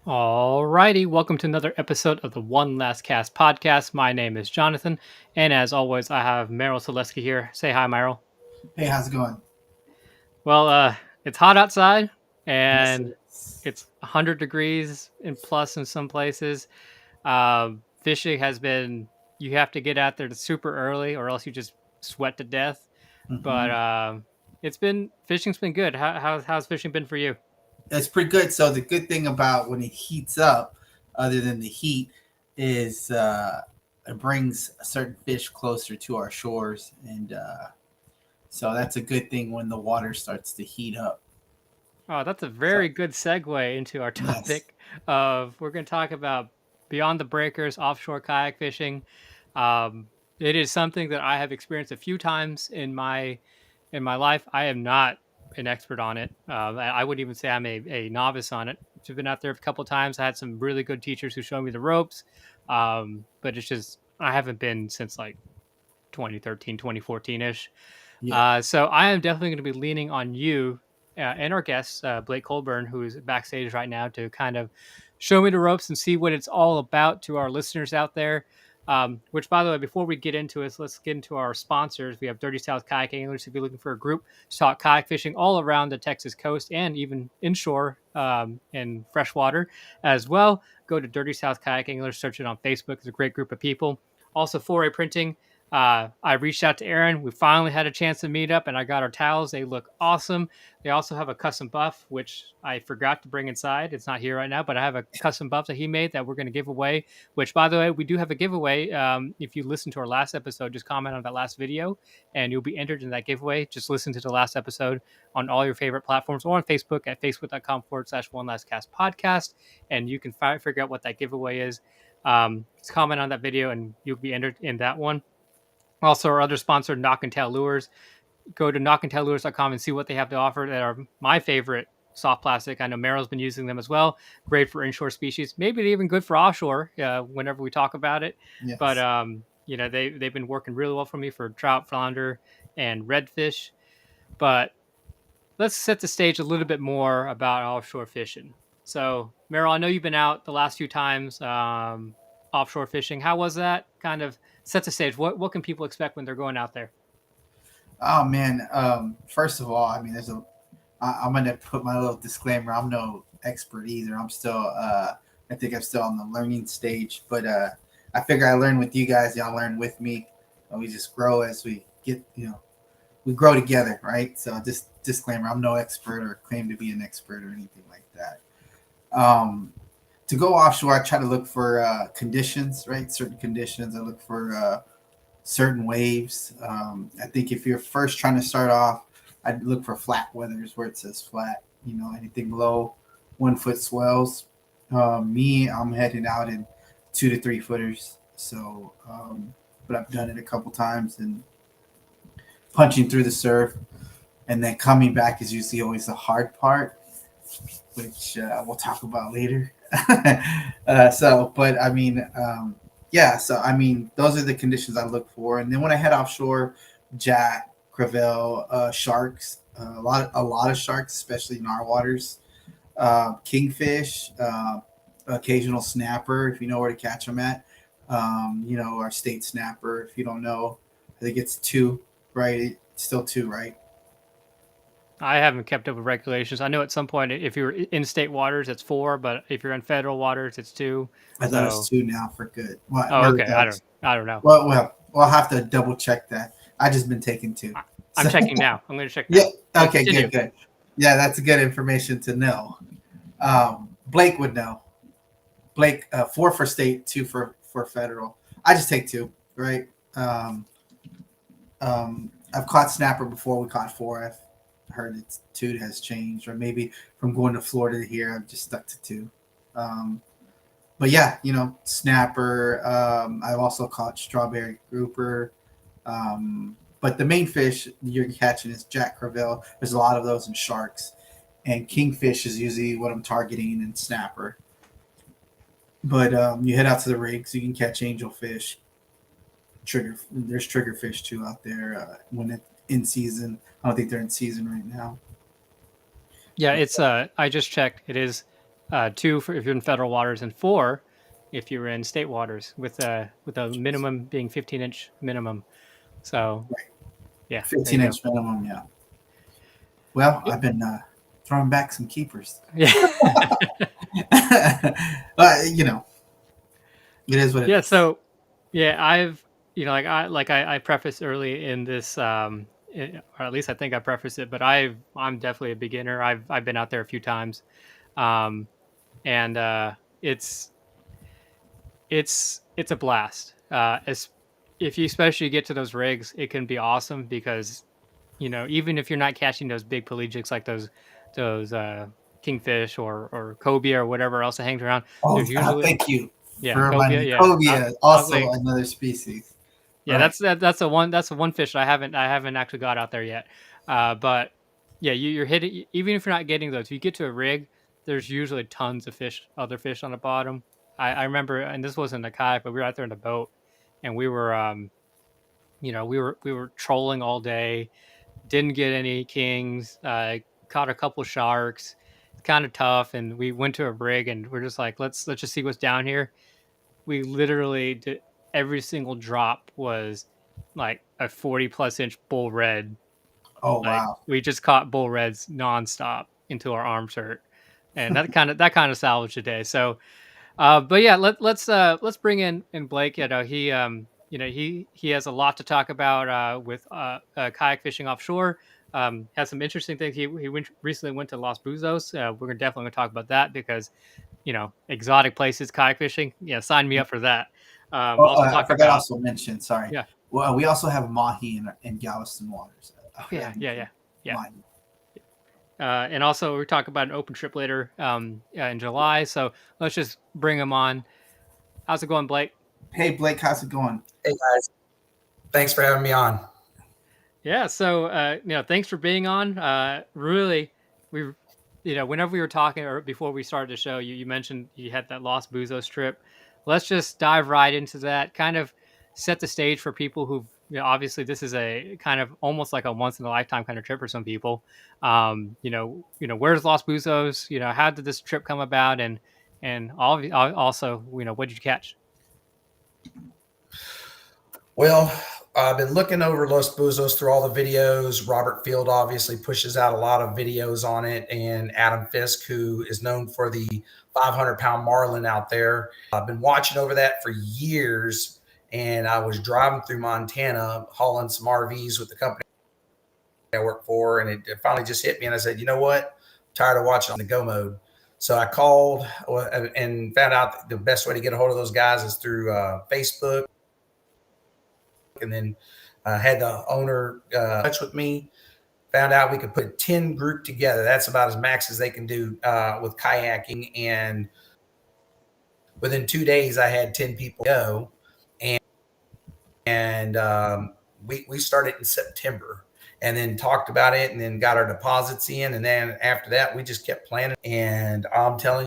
Alrighty, welcome to another episode of the One Last Cast podcast. My name is Jonathan, and as always, I have Merriel Solesky here. Say hi, Merriel. Hey, how's it going? Well, it's hot outside, Yes, and it's it's 100 degrees and plus in some places. Fishing has been, you have to get out there super early, or else you just sweat to death. But hmm fishing's been good. How's fishing been for you? it's pretty good. So the good thing about when it heats up, other than the heat, is it brings certain fish closer to our shores, and so that's a good thing when the water starts to heat up. Oh, that's a So very good segue into our yes, topic of we're going to talk about beyond the breakers, offshore kayak fishing. It is something that I have experienced a few times in my life. I am not an expert on it. I wouldn't even say I'm a novice on it. I've been out there a couple times. I had some really good teachers who showed me the ropes, but it's just I haven't been since like 2013, 2014 ish. yeah. So I am definitely going to be leaning on you and our guest, Blake Colburn, who is backstage right now, to kind of show me the ropes and see what it's all about to our listeners out there. Which, by the way, before we get into it, let's get into our sponsors. We have Dirty South Kayak Anglers. If you're looking for a group to talk kayak fishing all around the Texas coast and even inshore and freshwater as well, go to Dirty South Kayak Anglers. Search it on Facebook. It's a great group of people. Also, 4A Printing. I reached out to Aaron. We finally had a chance to meet up, and I got our towels. They look awesome. They also have a custom buff, which I forgot to bring inside. It's not here right now, but I have a custom buff that he made that we're going to give away. Which, by the way, we do have a giveaway. If you listen to our last episode, just comment on that last video, and you'll be entered in that giveaway. Just listen to the last episode on all your favorite platforms or on Facebook at facebook.com/, one last cast podcast, and you can figure out what that giveaway is. Just comment on that video, and you'll be entered in that one. Also, our other sponsor, Knock and Tail Lures. Go to knockandtaillures.com and see what they have to offer that are my favorite soft plastic. I know Merrill's been using them as well. Great for inshore species. Maybe even good for offshore whenever we talk about it. But, Yes. they've been working really well for me for trout, flounder, and redfish. But let's set the stage a little bit more about offshore fishing. So, Merrill, I know you've been out the last few times offshore fishing. How was that? Kind of set the stage. What can people expect when they're going out there? Oh man. First of all, I mean, I'm gonna put my little disclaimer. I'm no expert either. I'm still. I think I'm still on the learning stage, but I figure I learn with you guys. Y'all learn with me, and we just grow as we get. We grow together, right? So just disclaimer: I'm no expert or claim to be an expert or anything like that. Um, to go offshore, I try to look for conditions, right? Certain conditions. I look for certain waves. I think if you're first trying to start off, I'd look for flat weathers where it says flat. Anything below 1 foot swells. Me, I'm heading out in 2 to 3 footers. So, but I've done it a couple times and punching through the surf, and then coming back is usually always the hard part, which we'll talk about later. But I mean, yeah. So I mean, those are the conditions I look for, and then when I head offshore, jack, crevalle, sharks, a lot of sharks, especially in our waters, kingfish, occasional snapper if you know where to catch them at. Our state snapper. If you don't know, I think it's two, right? It's still two, right? I haven't kept up with regulations. I know at some point if you're in state waters, it's four, but if you're in federal waters, it's two. I thought it's So, two now for good. What? oh, Where okay. I don't know. well, we'll have to double check that. I just been taking two. I, I'm So checking now. I'm going to check yeah, now. But okay, continue. good, good. Yeah, that's good information to know. Blake would know. Blake, four for state, two for federal. I just take two, right? I've caught snapper before. We caught four. I've heard it's two has changed, or maybe from going to Florida to here, I've just stuck to two. Um, but yeah, snapper. I've also caught strawberry grouper. But the main fish you're catching is jack crevalle. There's a lot of those in sharks, and kingfish is usually what I'm targeting in snapper. But you head out to the rigs, you can catch angelfish, trigger. There's triggerfish too out there when it's in season. I don't think they're in season right now. Yeah, it's I just checked. It is 2 for if you're in federal waters, and 4 if you're in state waters, with a minimum being 15-inch minimum. So Right. yeah, there you 15 go. inch minimum. Yeah. Well, I've been throwing back some keepers. Yeah. But you know, it is what it Yeah, is. so yeah, I've I prefaced early in this, or at least I think I prefaced it, but I'm definitely a beginner. I've been out there a few times, um, and it's it's a blast. As if you especially get to those rigs, it can be awesome because even if you're not catching those big pelagics like those kingfish or cobia or whatever else that hangs around, Oh, there's usually thank you yeah for reminding cobia me. yeah Cobia, not also like another species. yeah, Right. that's the one fish that I haven't actually got out there yet. But yeah, you're hitting even if you're not getting those. If you get to a rig, there's usually tons of other fish on the bottom. I remember, and this wasn't a kayak, but we were out there in the boat, and we were we were trolling all day. Didn't get any kings. Caught a couple sharks. It's kind of tough, and we went to a rig, and we're just like, let's just see what's down here. We literally did every single drop was like a 40+ inch bull red. Oh Like wow. we just caught bull reds nonstop into our arms hurt. And that kind of salvaged the day. So but yeah, let's bring in Blake. He has a lot to talk about with kayak fishing offshore. Has some interesting things. Recently went to Los Buzos. We're definitely going to talk about that because exotic places, kayak fishing. Yeah, sign me up for that. Oh, Also I talk forgot about also mention. Sorry. yeah. Well, we also have mahi in Galveston waters. I Oh forgot yeah, to yeah, mention yeah, yeah. mahi. And also we talk about an open trip later in July. So let's just bring him on. How's it going, Blake? Hey Blake, how's it going? Hey guys, thanks for having me on. Yeah, so thanks for being on. Really, we, whenever we were talking or before we started the show, you mentioned you had that Los Buzos trip. Let's just dive right into that. Kind of set the stage for people who've, obviously this is a kind of almost like a once in a lifetime kind of trip for some people. Where's Los Buzos? How did this trip come about? And also, what did you catch? Well, I've been looking over Los Buzos through all the videos. Robert Field obviously pushes out a lot of videos on it, and Adam Fisk, who is known for the 500-pound marlin out there. I've been watching over that for years, and I was driving through Montana hauling some RVs with the company I work for, and it finally just hit me, and I said, you know what? I'm tired of watching on the go mode. So I called and found out the best way to get a hold of those guys is through Facebook. And then had the owner touch with me, found out we could put 10 group together. That's about as max as they can do with kayaking. And within 2 days, I had 10 people go. And we started in September and then talked about it and then got our deposits in. And then after that, we just kept planning. And I'm telling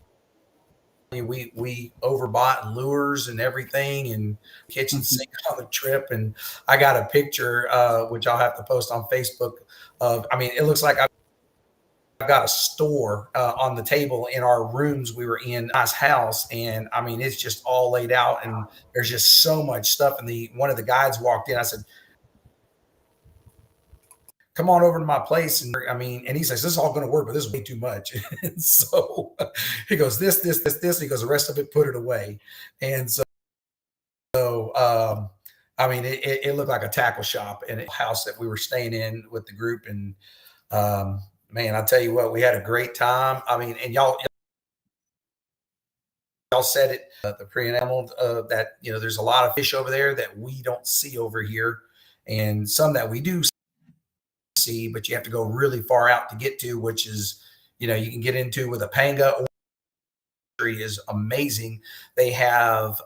you, we overbought lures and everything and kitchen sink on the trip. And I got a picture, which I'll have to post on Facebook of, I mean, it looks like I've got a store on the table in our rooms we were in, nice house. And I mean, it's just all laid out and there's just so much stuff. And one of the guides walked in, I said, come on over to my place. And I mean, and he says, this is all going to work, but this is way too much. And so he goes, this. He goes, the rest of it, put it away. And so, I mean, it looked like a tackle shop in a house that we were staying in with the group. And man, I'll tell you what, we had a great time. I mean, and y'all said it, the preamble that, there's a lot of fish over there that we don't see over here and some that we do see, but you have to go really far out to get to, which is, you can get into with a panga. Is amazing. They have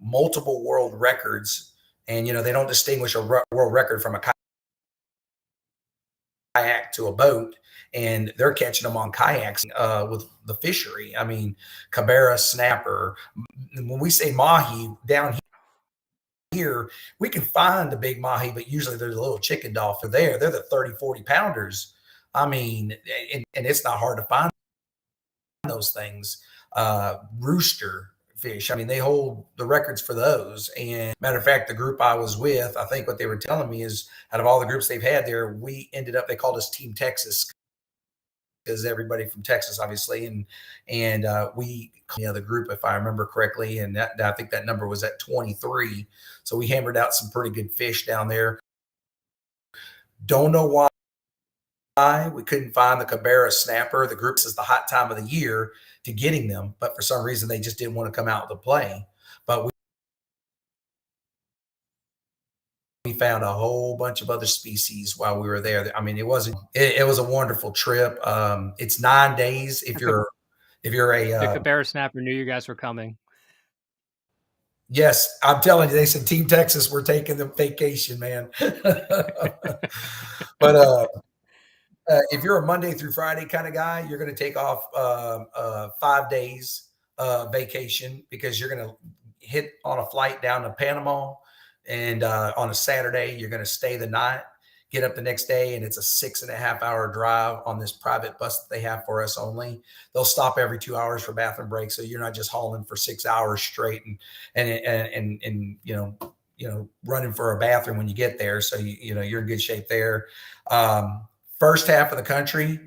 multiple world records, and they don't distinguish a world record from a kayak to a boat, and they're catching them on kayaks with the fishery. I mean, cabera, snapper. When we say mahi down here, we can find the big mahi, but usually there's a little chicken dolphin there. They're the 30, 40 pounders. I mean, and it's not hard to find those things. Rooster fish. I mean, they hold the records for those. And matter of fact, the group I was with, I think what they were telling me is out of all the groups they've had there, we ended up, they called us Team Texas because everybody from Texas, obviously. And we, the group, if I remember correctly, and I think that number was at 23. So we hammered out some pretty good fish down there. Don't know why we couldn't find the Cabera snapper. The group says the hot time of the year to getting them, but for some reason they just didn't want to come out to play. But we found a whole bunch of other species while we were there. I mean, it was a wonderful trip. It's 9 days. If you're the Cabera snapper knew you guys were coming. Yes, I'm telling you, they said Team Texas, we're taking the vacation, man. But if you're a Monday through Friday kind of guy, you're going to take off 5 days vacation because you're going to hit on a flight down to Panama. And on a Saturday, you're going to stay the night, get up the next day, and it's a 6.5-hour drive on this private bus that they have for us only. They'll stop every 2 hours for bathroom breaks, so you're not just hauling for 6 hours straight and running for a bathroom when you get there. So you're in good shape there. First half of the country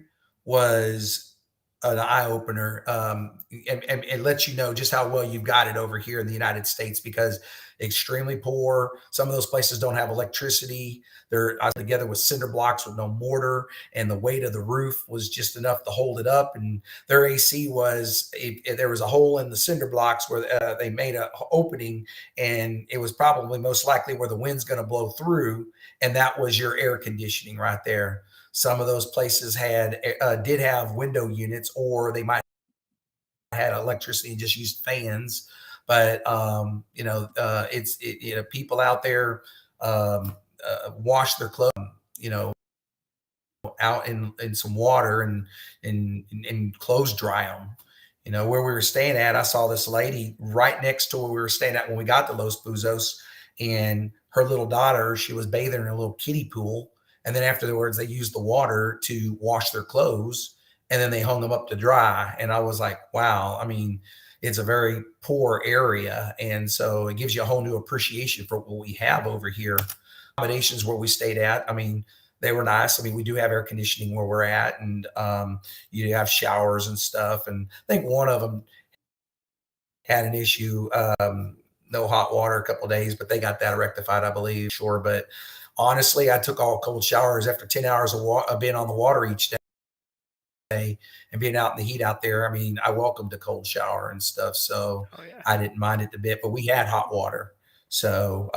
was an eye opener, and it lets you know just how well you've got it over here in the United States, because extremely poor. Some of those places don't have electricity. They're together with cinder blocks with no mortar, and the weight of the roof was just enough to hold it up. And their AC was, there was a hole in the cinder blocks where they made an opening, and it was probably most likely where the wind's going to blow through. And that was your air conditioning right there. Some of those places did have window units, or they might have had electricity and just used fans. But people out there wash their clothes, out in some water and clothes dry them. Where we were staying at, I saw this lady right next to where we were staying at when we got to Los Buzos, and her little daughter, she was bathing in a little kiddie pool. And then afterwards, they used the water to wash their clothes, and then they hung them up to dry. And I was like, wow, I mean, it's a very poor area. And so it gives you a whole new appreciation for what we have over here. Accommodations where we stayed at, I mean, they were nice. I mean, we do have air conditioning where we're at, and you have showers and stuff. And I think one of them had an issue, no hot water a couple of days, but they got that rectified, I believe. Sure. But honestly, I took all cold showers after 10 hours of being on the water each day and being out in the heat out there. I mean, I welcomed a cold shower and stuff. So I didn't mind it a bit, but we had hot water. So,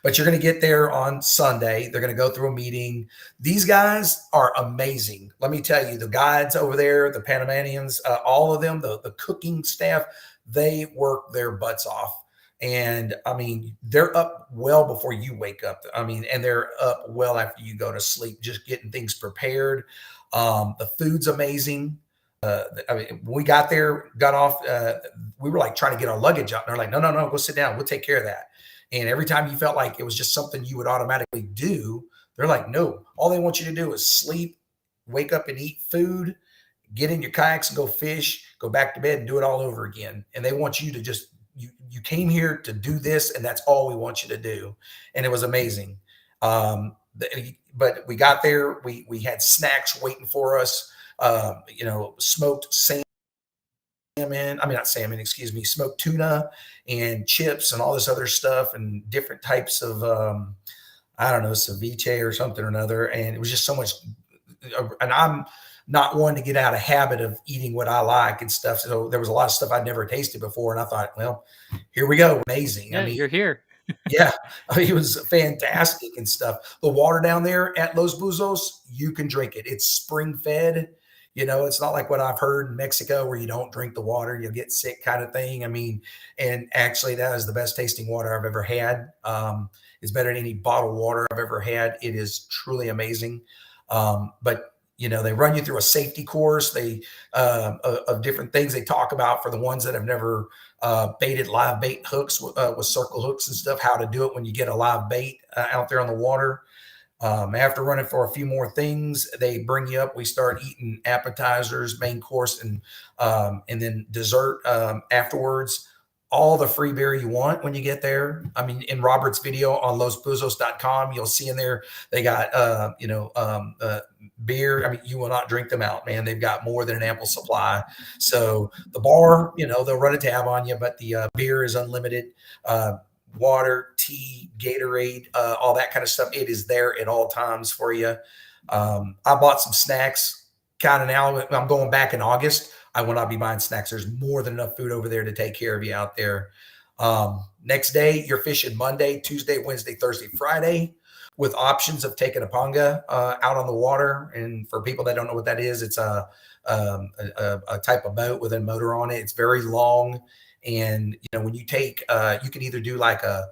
but you're going to get there on Sunday. They're going to go through a meeting. These guys are amazing. Let me tell you, the guides over there, the Panamanians, all of them, the cooking staff, they work their butts off. And I mean, they're up well before you wake up. I mean, and they're up well after you go to sleep, just getting things prepared. The food's amazing. I mean, when we got there, got off, we were like trying to get our luggage out. And they're like, no, go sit down. We'll take care of that. And every time you felt like it was just something you would automatically do, they're like, no, all they want you to do is sleep, wake up and eat food, get in your kayaks and go fish, go back to bed and do it all over again. And they want you to just, you came here to do this, and that's all we want you to do. And it was amazing. But we got there, we had snacks waiting for us, smoked smoked tuna and chips and all this other stuff and different types of, ceviche or something or another. And it was just so much. And I'm not one to get out of habit of eating what I like and stuff. So there was a lot of stuff I'd never tasted before. And I thought, well, here we go. Amazing. Yeah, I mean, you're here. Yeah, it was fantastic and stuff. The water down there at Los Buzos, you can drink it. It's spring fed. It's not like what I've heard in Mexico where you don't drink the water, you'll get sick kind of thing. I mean, and actually that is the best tasting water I've ever had. It's better than any bottled water I've ever had. It is truly amazing. But they run you through a safety course. They of different things they talk about for the ones that have never baited live bait hooks with circle hooks and stuff, how to do it when you get a live bait out there on the water. After running for a few more things, they bring you up. We start eating appetizers, main course, and then dessert afterwards. All the free beer you want when you get there. I mean, in Robert's video on losbuzos.com, you'll see in there they got beer. I mean, you will not drink them out, man. They've got more than an ample supply. So the bar, they'll run a tab on you, but the beer is unlimited. Water, tea, Gatorade, all that kind of stuff. It is there at all times for you. I bought some snacks kind of now. I'm going back in August. I will not be buying snacks. There's more than enough food over there to take care of you out there. Next day, you're fishing Monday, Tuesday, Wednesday, Thursday, Friday, with options of taking a panga out on the water. And for people that don't know what that is, it's a type of boat with a motor on it. It's very long. And, when you take, you can either do like a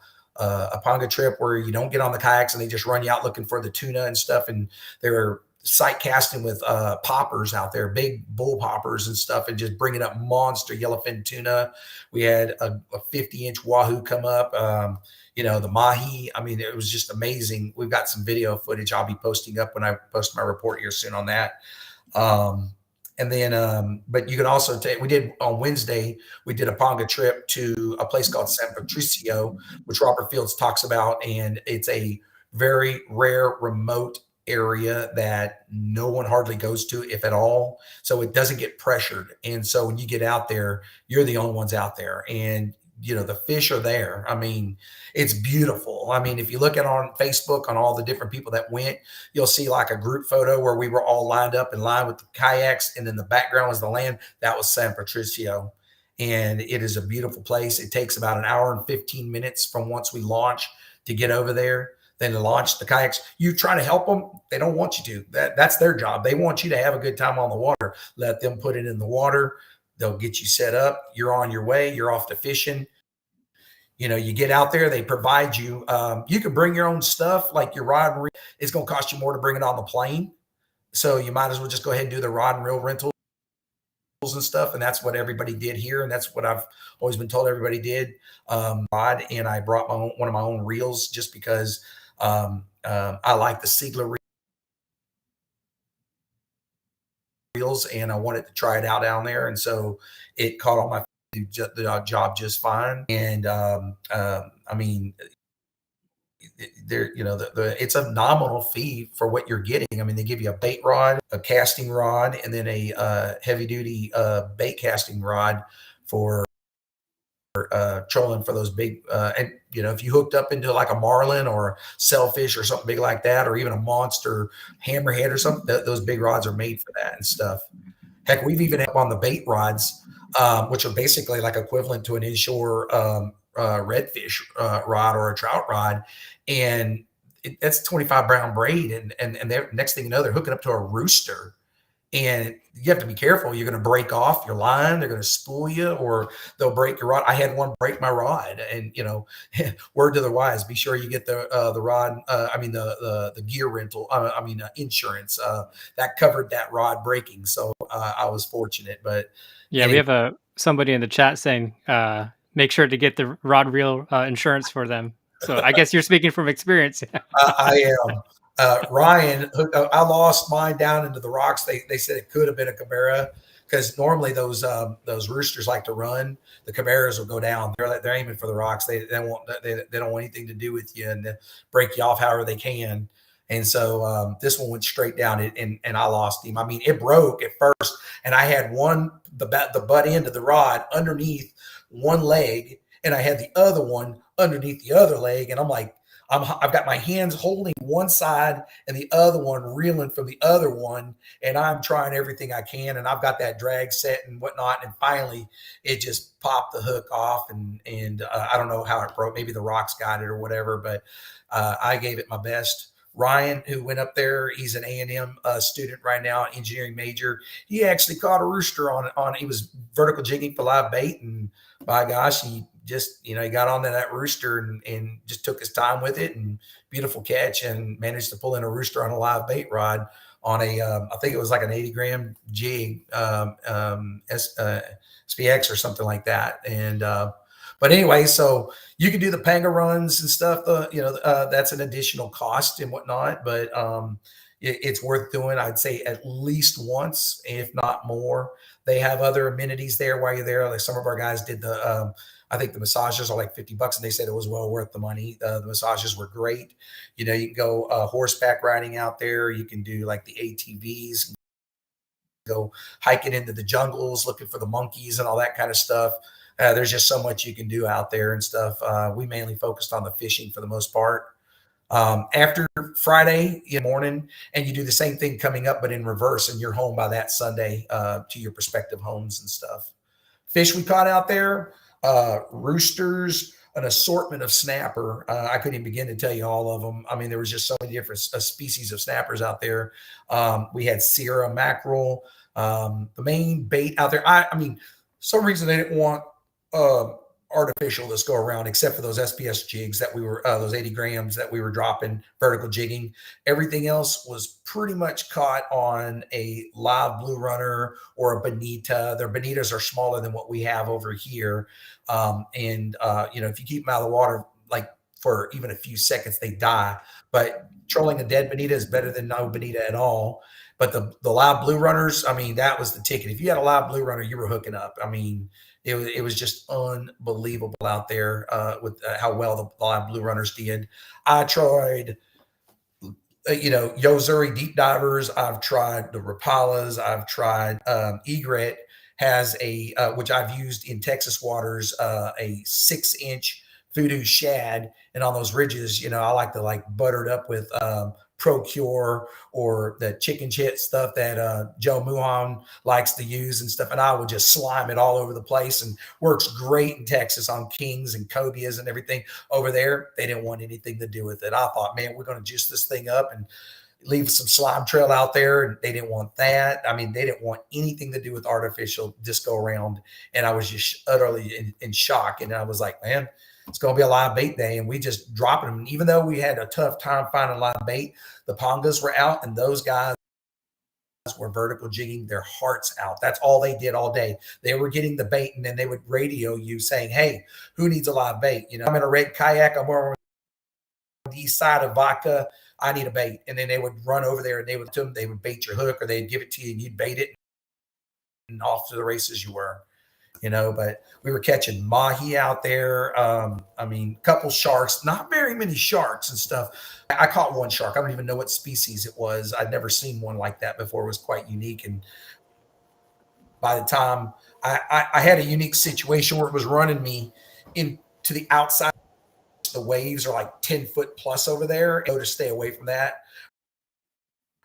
panga trip where you don't get on the kayaks and they just run you out looking for the tuna and stuff. And they're sight casting with poppers out there, big bull poppers and stuff, and just bringing up monster yellowfin tuna. We had a 50-inch wahoo come up, the mahi. I mean, it was just amazing. We've got some video footage I'll be posting up when I post my report here soon on that. And then, but you can also take, we did on Wednesday, we did a panga trip to a place called San Patricio, which Robert Fields talks about. And it's a very rare, remote area that no one hardly goes to, if at all. So it doesn't get pressured. And so when you get out there, you're the only ones out there. And the fish are there. I mean, it's beautiful. I mean, if you look at on Facebook on all the different people that went, you'll see like a group photo where we were all lined up in line with the kayaks, and then the background was the land. That was San Patricio. And it is a beautiful place. It takes about an hour and 15 minutes from once we launch to get over there. Then to launch the kayaks, you try to help them. They don't want you to. That's their job. They want you to have a good time on the water. Let them put it in the water. They'll get you set up. You're on your way. You're off to fishing. You get out there, they provide you. You can bring your own stuff, like your rod and reel. It's going to cost you more to bring it on the plane. So you might as well just go ahead and do the rod and reel rentals and stuff. And that's what everybody did here. And that's what I've always been told everybody did. And I brought one of my own reels just because I like the Siegler reels, and I wanted to try it out down there. And so it caught on my the job just fine. And I mean, there, it's a nominal fee for what you're getting. I mean, they give you a bait rod, a casting rod, and then a heavy duty bait casting rod for trolling for those big and if you hooked up into like a marlin or sailfish or something big like that, or even a monster hammerhead or something, those big rods are made for that and stuff. Heck, we've even up on the bait rods, which are basically like equivalent to an inshore redfish rod or a trout rod, and that's 25 brown braid, and next thing you know, they're hooking up to a rooster. And you have to be careful. You're going to break off your line. They're going to spool you, or they'll break your rod. I had one break my rod, and word to the wise: be sure you get the rod. The gear rental. Insurance that covered that rod breaking. So I was fortunate. But yeah, anyway. We have somebody in the chat saying make sure to get the rod reel insurance for them. So I guess you're speaking from experience. I am. Ryan, I lost mine down into the rocks. They said it could have been a Cabera, because normally those roosters like to run. The Caberas will go down. They're aiming for the rocks. They don't want anything to do with you, and break you off however they can. And so this one went straight down, and I lost him. I mean, it broke at first, and I had the butt end of the rod underneath one leg, and I had the other one underneath the other leg, and I'm like, I've got my hands holding one side and the other one reeling from the other one, and I'm trying everything I can, and I've got that drag set and whatnot, and finally it just popped the hook off, and I don't know how it broke. Maybe the rocks got it or whatever, but I gave it my best. Ryan, who went up there, he's an A&M student right now, engineering major. He actually caught a rooster on he was vertical jigging for live bait, and by gosh, he just, he got onto that rooster and just took his time with it, and beautiful catch, and managed to pull in a rooster on a live bait rod on a, I think it was like an 80-gram jig, SPX or something like that. And, But anyway, so you can do the panga runs and stuff. That's an additional cost and whatnot, but it's worth doing. I'd say at least once, if not more. They have other amenities there while you're there. Like some of our guys did I think the massages are like $50, and they said it was well worth the money. The massages were great. You can go horseback riding out there. You can do like the ATVs, go hiking into the jungles, looking for the monkeys and all that kind of stuff. There's just so much you can do out there and stuff. We mainly focused on the fishing for the most part. After Friday morning, and you do the same thing coming up, but in reverse, and you're home by that Sunday to your prospective homes and stuff. Fish we caught out there, roosters, an assortment of snapper. I couldn't even begin to tell you all of them. I mean, there was just so many different species of snappers out there. We had Sierra mackerel. The main bait out there, I mean, some reason they didn't want artificial this go around, except for those SPS jigs that we were those 80 grams that we were dropping vertical jigging. Everything else was pretty much caught on a live blue runner or a bonita. Their bonitas are smaller than what we have over here, if you keep them out of the water like for even a few seconds, they die. But trolling a dead bonita is better than no bonita at all. But the live blue runners, I mean, that was the ticket. If you had a live blue runner, you were hooking up. I mean, it was just unbelievable out there with how well the live blue runners did. I tried, Yozuri deep divers. I've tried the Rapalas. I've tried Egret has which I've used in Texas waters, a 6-inch voodoo shad. And on those ridges, I like to butter it up with Procure or the chicken chit stuff that Joe Muhan likes to use and stuff. And I would just slime it all over the place, and works great in Texas on kings and cobias and everything. Over there, they didn't want anything to do with it. I thought, man, we're going to juice this thing up and leave some slime trail out there. And they didn't want that. I mean, they didn't want anything to do with artificial disco around. And I was just utterly in shock. And I was like, man, it's going to be a live bait day, and we just dropping them. Even though we had a tough time finding live bait, the pongas were out, and those guys were vertical jigging their hearts out. That's all they did all day. They were getting the bait, and then they would radio you saying, hey, who needs a live bait? I'm in a red kayak. I'm on the east side of Vaca. I need a bait. And then they would run over there, and they would bait your hook, or they'd give it to you, and you'd bait it, and off to the races you were. But we were catching mahi out there. A couple sharks, not very many sharks and stuff. I caught one shark. I don't even know what species it was. I'd never seen one like that before. It was quite unique. And by the time I had a unique situation where it was running me into the outside, the waves are like 10 foot plus over there. To stay away from that.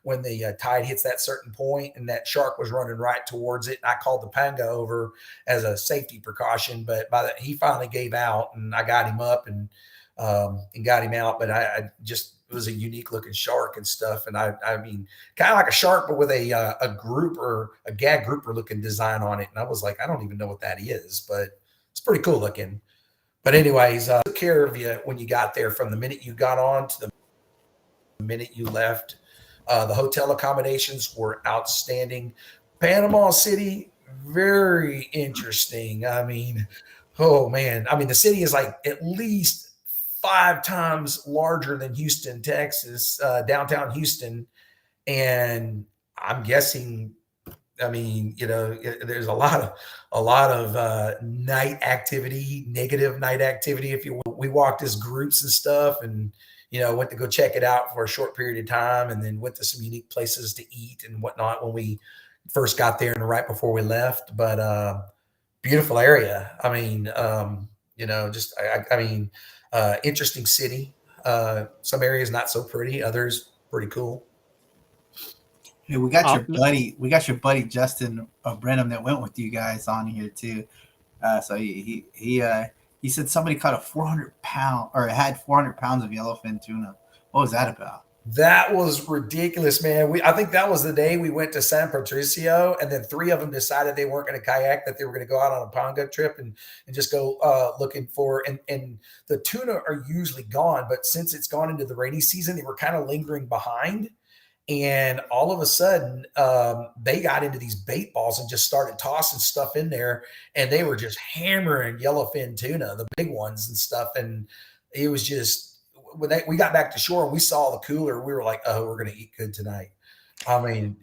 When the tide hits that certain point, and that shark was running right towards it. And I called the panga over as a safety precaution, but he finally gave out, and I got him up and got him out. But it was a unique looking shark and stuff. And I mean, kind of like a shark, but with a group or a gag grouper looking design on it. And I was like, I don't even know what that is, but it's pretty cool looking. But anyways, took care of you when you got there, from the minute you got on to the minute you left. The hotel accommodations were outstanding. Panama City, very interesting. I mean, oh man. I mean, the city is like at least 5 times larger than Houston, Texas, downtown Houston. And I'm guessing, there's a lot of night activity, negative night activity. If you will. We walked as groups and stuff, and went to go check it out for a short period of time, and then went to some unique places to eat and whatnot when we first got there and right before we left. But beautiful area. I mean, interesting city. Some areas not so pretty, others pretty cool. Hey, we got your buddy Justin Brenham that went with you guys on here too. So he said somebody caught a 400-pound, or had 400 pounds of yellowfin tuna. What was that about? That was ridiculous, man. I think that was the day we went to San Patricio, and then 3 of them decided they weren't going to kayak, that they were going to go out on a panga trip and just go looking for, and the tuna are usually gone, but since it's gone into the rainy season, they were kind of lingering behind. And all of a sudden, they got into these bait balls and just started tossing stuff in there. And they were just hammering yellowfin tuna, the big ones and stuff. And it was just, when we got back to shore and we saw the cooler, we were like, oh, we're going to eat good tonight. I mean,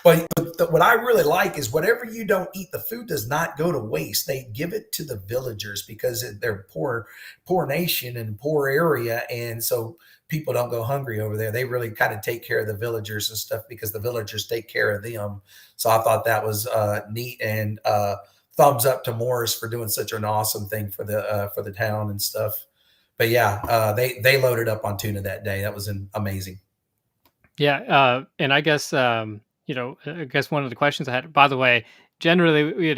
but what I really like is whatever you don't eat, the food does not go to waste. They give it to the villagers because they're poor nation and poor area. And so people don't go hungry over there. They really kind of take care of the villagers and stuff because the villagers take care of them. So I thought that was neat, and thumbs up to Morris for doing such an awesome thing for the town and stuff. But yeah, they loaded up on tuna that day. That was amazing. Yeah, and I guess I guess one of the questions I had. By the way, generally,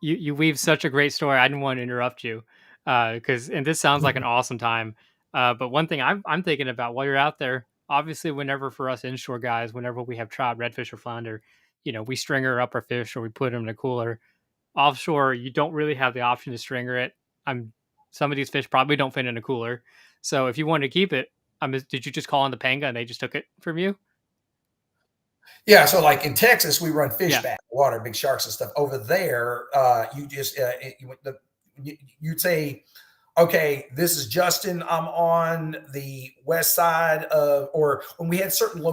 you weave such a great story. I didn't want to interrupt you, because and this sounds like an awesome time. But one thing I'm thinking about while you're out there, obviously, whenever for us inshore guys, whenever we have trout, redfish, or flounder, we stringer up our fish or we put them in a cooler. Offshore, you don't really have the option to stringer it. Some of these fish probably don't fit in a cooler. So if you want to keep it, did you just call on the panga and they just took it from you? Yeah, so like in Texas, we run fish Yeah. back, water, big sharks and stuff. Over there, you just you'd say, okay, this is Justin. I'm on the west side of, or when we had certain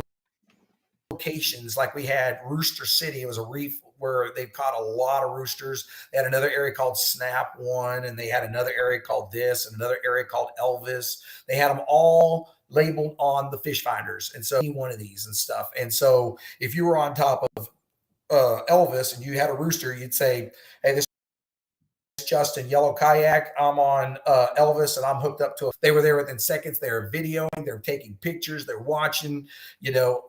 locations, like we had Rooster City. It was a reef where they caught a lot of roosters. They had another area called Snap One, and they had another area called this, and another area called Elvis. They had them all labeled on the fish finders, and so one of these and stuff. And so if you were on top of Elvis and you had a rooster, you'd say, "Hey, this is Justin, Yellow Kayak. I'm on Elvis, and I'm hooked up to." They were there within seconds. They were videoing. They're taking pictures. They're watching. The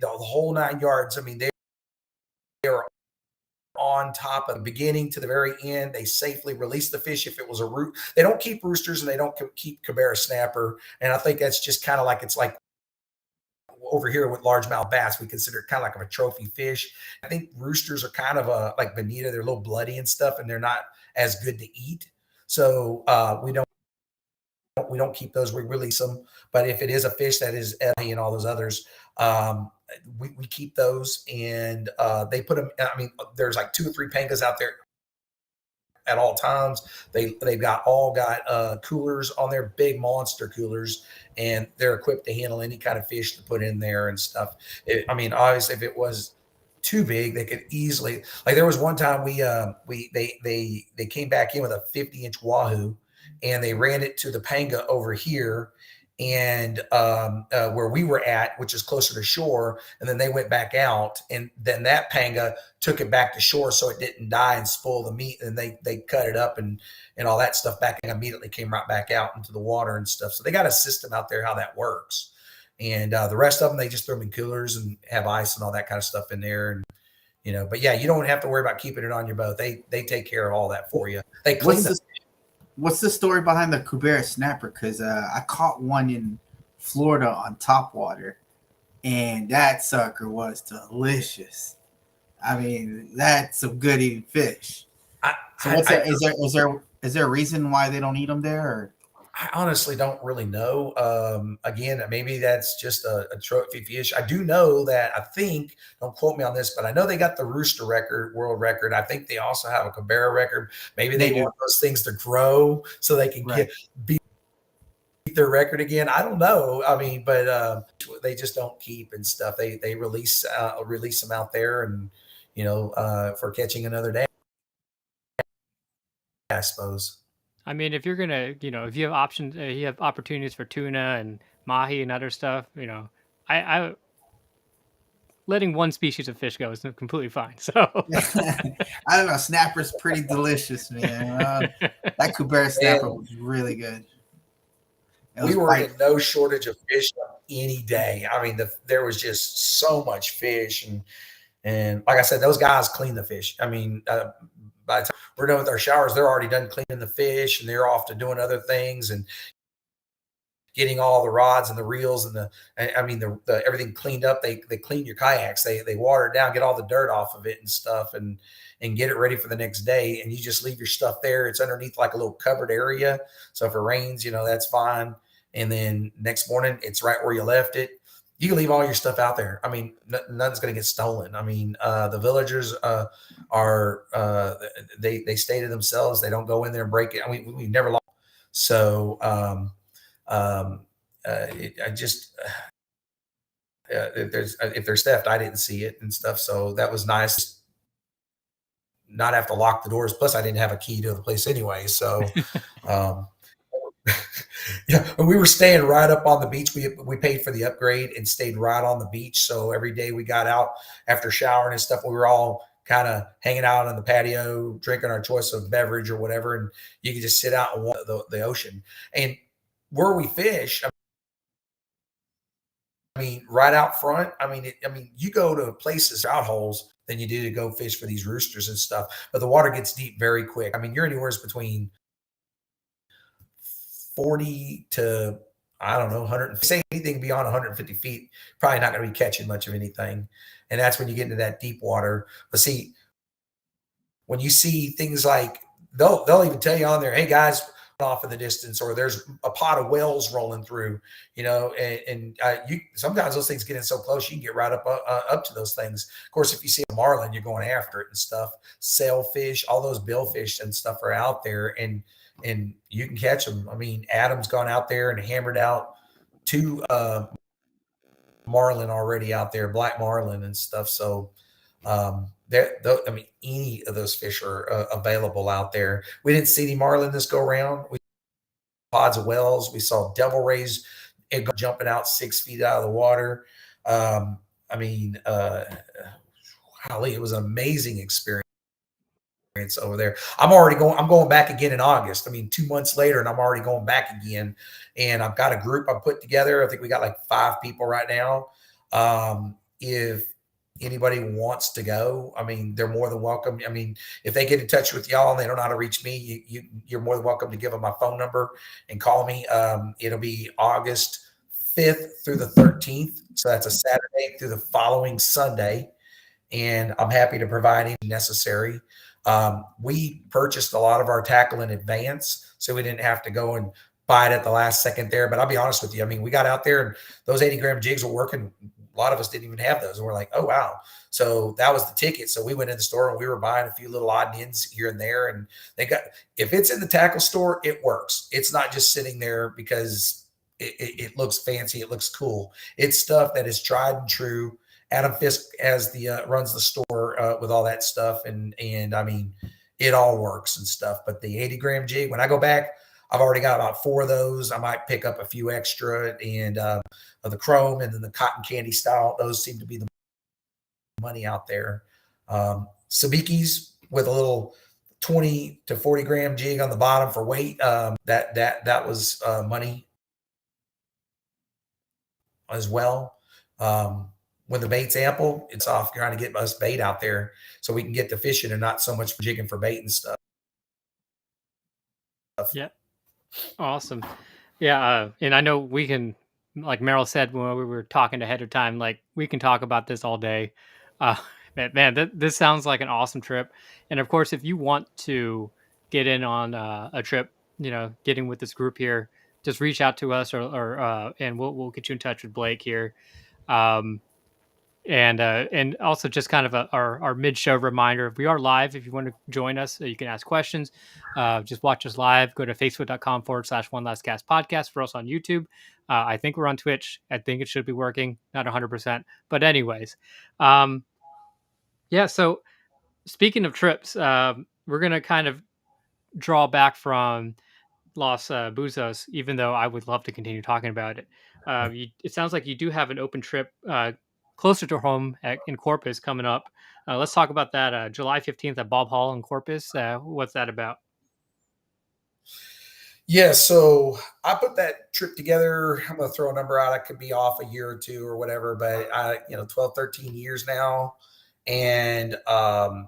whole 9 yards. I mean, they were on top of the beginning to the very end. They safely release the fish if it was a root. They don't keep roosters and they don't keep Cabera snapper. And I think that's just kind of like, it's like over here with largemouth bass, we consider it kind of like a trophy fish. I think roosters are kind of like bonita. They're a little bloody and stuff, and they're not as good to eat. So we don't keep those. We release them. But if it is a fish that is Eddie and all those others, we keep those, and they put them. I mean, there's like 2 or 3 pangas out there at all times. They've all got coolers on their, big monster coolers, and they're equipped to handle any kind of fish to put in there and stuff. I mean, obviously, if it was too big, they could easily, like, there was one time they came back in with a 50-inch wahoo, and they ran it to the panga over here, and where we were at, which is closer to shore, and then they went back out, and then that panga took it back to shore so it didn't die and spoil the meat, and they cut it up and all that stuff back, and immediately came right back out into the water and stuff. So they got a system out there how that works. And the rest of them, they just throw them in coolers and have ice and all that kind of stuff in there. And but yeah, you don't have to worry about keeping it on your boat. They take care of all that for you. They clean it. What's the story behind the Cabera snapper? Because I caught one in Florida on topwater, and that sucker was delicious. I mean, that's some good eating fish. Is there a reason why they don't eat them there? Or? I honestly don't really know. Again, maybe that's just a trophy fish. I do know that, I think, don't quote me on this, but I know they got the rooster record, world record. I think they also have a Cabera record. Maybe they want those things to grow so they can beat their record again. I don't know. I mean, but they just don't keep and stuff. They release them out there, and for catching another day, I suppose. I mean, if you're gonna, if you have options, you have opportunities for tuna and mahi and other stuff. I letting one species of fish go is completely fine. So I don't know. Snapper's pretty delicious, man. That Cabera snapper was really good. We were in no shortage of fish on any day. I mean, there was just so much fish, and like I said, those guys clean the fish. I mean, by the time we're done with our showers, they're already done cleaning the fish, and they're off to doing other things and getting all the rods and the reels and the everything cleaned up. They clean your kayaks. They water it down, get all the dirt off of it and stuff, and get it ready for the next day. And you just leave your stuff there. It's underneath like a little covered area. So if it rains, that's fine. And then next morning, it's right where you left it. you can leave all your stuff out there. I mean, nothing's going to get stolen. I mean, the villagers are they stay to themselves. They don't go in there and break it. I mean, we never lost. So I just if there's theft, I didn't see it and stuff. So that was nice. Not have to lock the doors. Plus, I didn't have a key to the place anyway. So. Yeah, and we were staying right up on the beach. We paid for the upgrade and stayed right on the beach. So every day we got out after showering and stuff, we were all kind of hanging out on the patio, drinking our choice of beverage or whatever, and you could just sit out and watch the ocean. And where we fish, I mean, right out front. I mean, you go to places out holes than you do to go fish for these roosters and stuff. But the water gets deep very quick. I mean, you're anywhere between 40 to, I don't know, 100. Say anything beyond 150 feet, probably not going to be catching much of anything. And that's when you get into that deep water. But see, when you see things like they'll even tell you on there, hey guys, off in the distance, or there's a pot of whales rolling through, you know, and you sometimes those things get in so close you can get right up to those things. Of course, if you see a marlin, you're going after it and stuff. Sailfish, all those billfish and stuff are out there, and you can catch them. I mean, Adam's gone out there and hammered out 2 marlin already out there, black marlin and stuff. So I mean, any of those fish are available out there. We didn't see any marlin this go around. We saw pods of whales. We saw devil rays jumping out 6 feet out of the water. I mean, golly, it was an amazing experience over there. I'm going back again in August. I mean, 2 months later, and I'm already going back again. And I've got a group I put together. I think we got like 5 people right now. If anybody wants to go, I mean, they're more than welcome. I mean, if they get in touch with y'all and they don't know how to reach me, you're more than welcome to give them my phone number and call me. It'll be August 5th through the 13th. So that's a Saturday through the following Sunday. And I'm happy to provide any necessary. We purchased a lot of our tackle in advance, so we didn't have to go and buy it at the last second there. But I'll be honest with you. I mean, we got out there and those 80-gram jigs were working. A lot of us didn't even have those. And we're like, oh, wow. So that was the ticket. So we went in the store and we were buying a few little odd and ends here and there. And if it's in the tackle store, it works. It's not just sitting there because it looks fancy. It looks cool. It's stuff that is tried and true. Adam Fisk runs the store with all that stuff. And I mean, it all works and stuff. But the 80-gram jig, when I go back, I've already got about 4 of those. I might pick up a few extra, and of the chrome and then the cotton candy style. Those seem to be the money out there. Sabikis with a little 20 to 40-gram jig on the bottom for weight. That was money as well. When the bait's ample, it's off trying to get us bait out there so we can get to fishing and not so much for jigging for bait and stuff. Yeah. Awesome. Yeah. And I know we can, like Merrill said when we were talking ahead of time, like we can talk about this all day. Man, this sounds like an awesome trip. And of course, if you want to get in on a trip, you know, getting with this group here, just reach out to us and we'll get you in touch with Blake here. And also just kind of our mid-show reminder, we are live. If you want to join us, you can ask questions. Just watch us live. Go to facebook.com/One Last Cast podcast. For us on YouTube. I think we're on Twitch. I think it should be working. Not 100%. But anyways. Yeah, so speaking of trips, we're going to kind of draw back from Los Buzos, even though I would love to continue talking about it. It sounds like you do have an open trip closer to home in Corpus coming up. Let's talk about that. July 15th at Bob Hall in Corpus. What's that about? Yeah, so I put that trip together. I'm going to throw a number out. I could be off a year or 2 or whatever, but 12, 13 years now. And, I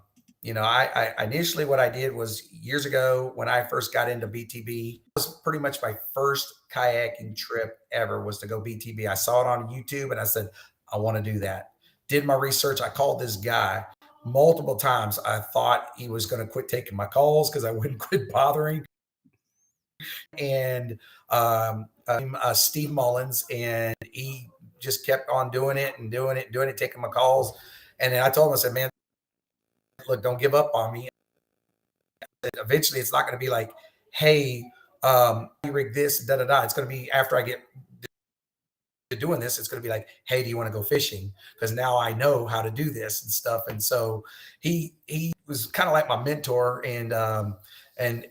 initially what I did was years ago when I first got into BTB, it was pretty much my first kayaking trip ever was to go BTB. I saw it on YouTube and I said, I want to do that. Did my research. I called this guy multiple times. I thought he was going to quit taking my calls because I wouldn't quit bothering. And Steve Mullins, and he just kept on doing it, taking my calls. And then I told him, I said, man, look, don't give up on me. Eventually it's not going to be like, hey, you rig this, da da da. It's going to be after I get doing this, it's going to be like, hey, do you want to go fishing? Because now I know how to do this and stuff. And so he was kind of like my mentor. And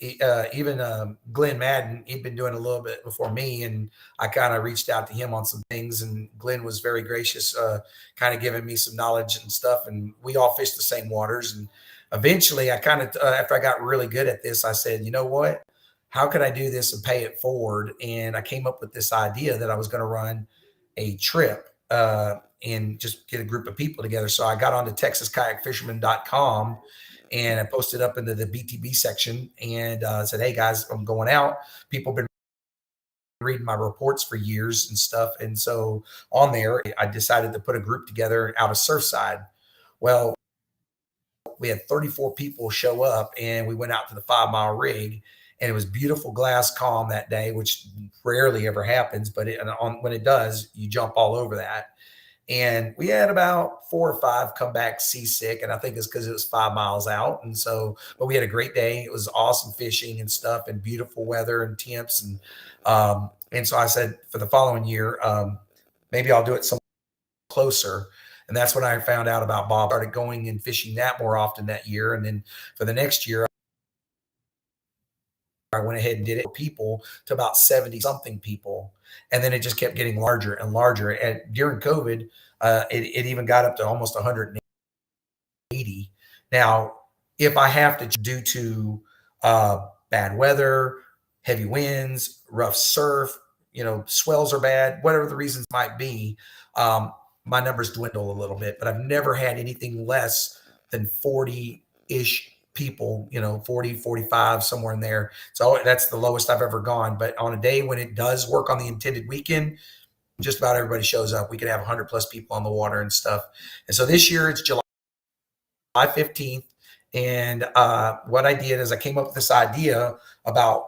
even Glenn Madden, he'd been doing a little bit before me, and I kind of reached out to him on some things, and Glenn was very gracious, kind of giving me some knowledge and stuff, and we all fished the same waters. And eventually I kind of, after I got really good at this, I said, you know what, how could I do this and pay it forward? And I came up with this idea that I was going to run a trip and just get a group of people together. So I got onto TexasKayakFisherman.com and I posted up into the BTB section and said, hey guys, I'm going out. People have been reading my reports for years and stuff. And so on there, I decided to put a group together out of Surfside. Well, we had 34 people show up and we went out to the 5 Mile rig, and it was beautiful glass calm that day, which rarely ever happens, but when it does, you jump all over that. And we had about 4 or 5 come back seasick, and I think it's because it was 5 miles out. And so, but we had a great day. It was awesome fishing and stuff, and beautiful weather and temps. And so I said, for the following year, maybe I'll do it some closer. And that's when I found out about Bob. Started going and fishing that more often that year. And then for the next year, I went ahead and did it for people to about 70 something people. And then it just kept getting larger and larger. And during COVID, it even got up to almost 180. Now, if I have to, due to bad weather, heavy winds, rough surf, swells are bad, whatever the reasons might be, my numbers dwindle a little bit. But I've never had anything less than 40-ish people, 40, 45, somewhere in there. So that's the lowest I've ever gone. But on a day when it does work on the intended weekend, just about everybody shows up. We could have 100 plus people on the water and stuff. And so this year it's July 15th. And what I did is I came up with this idea about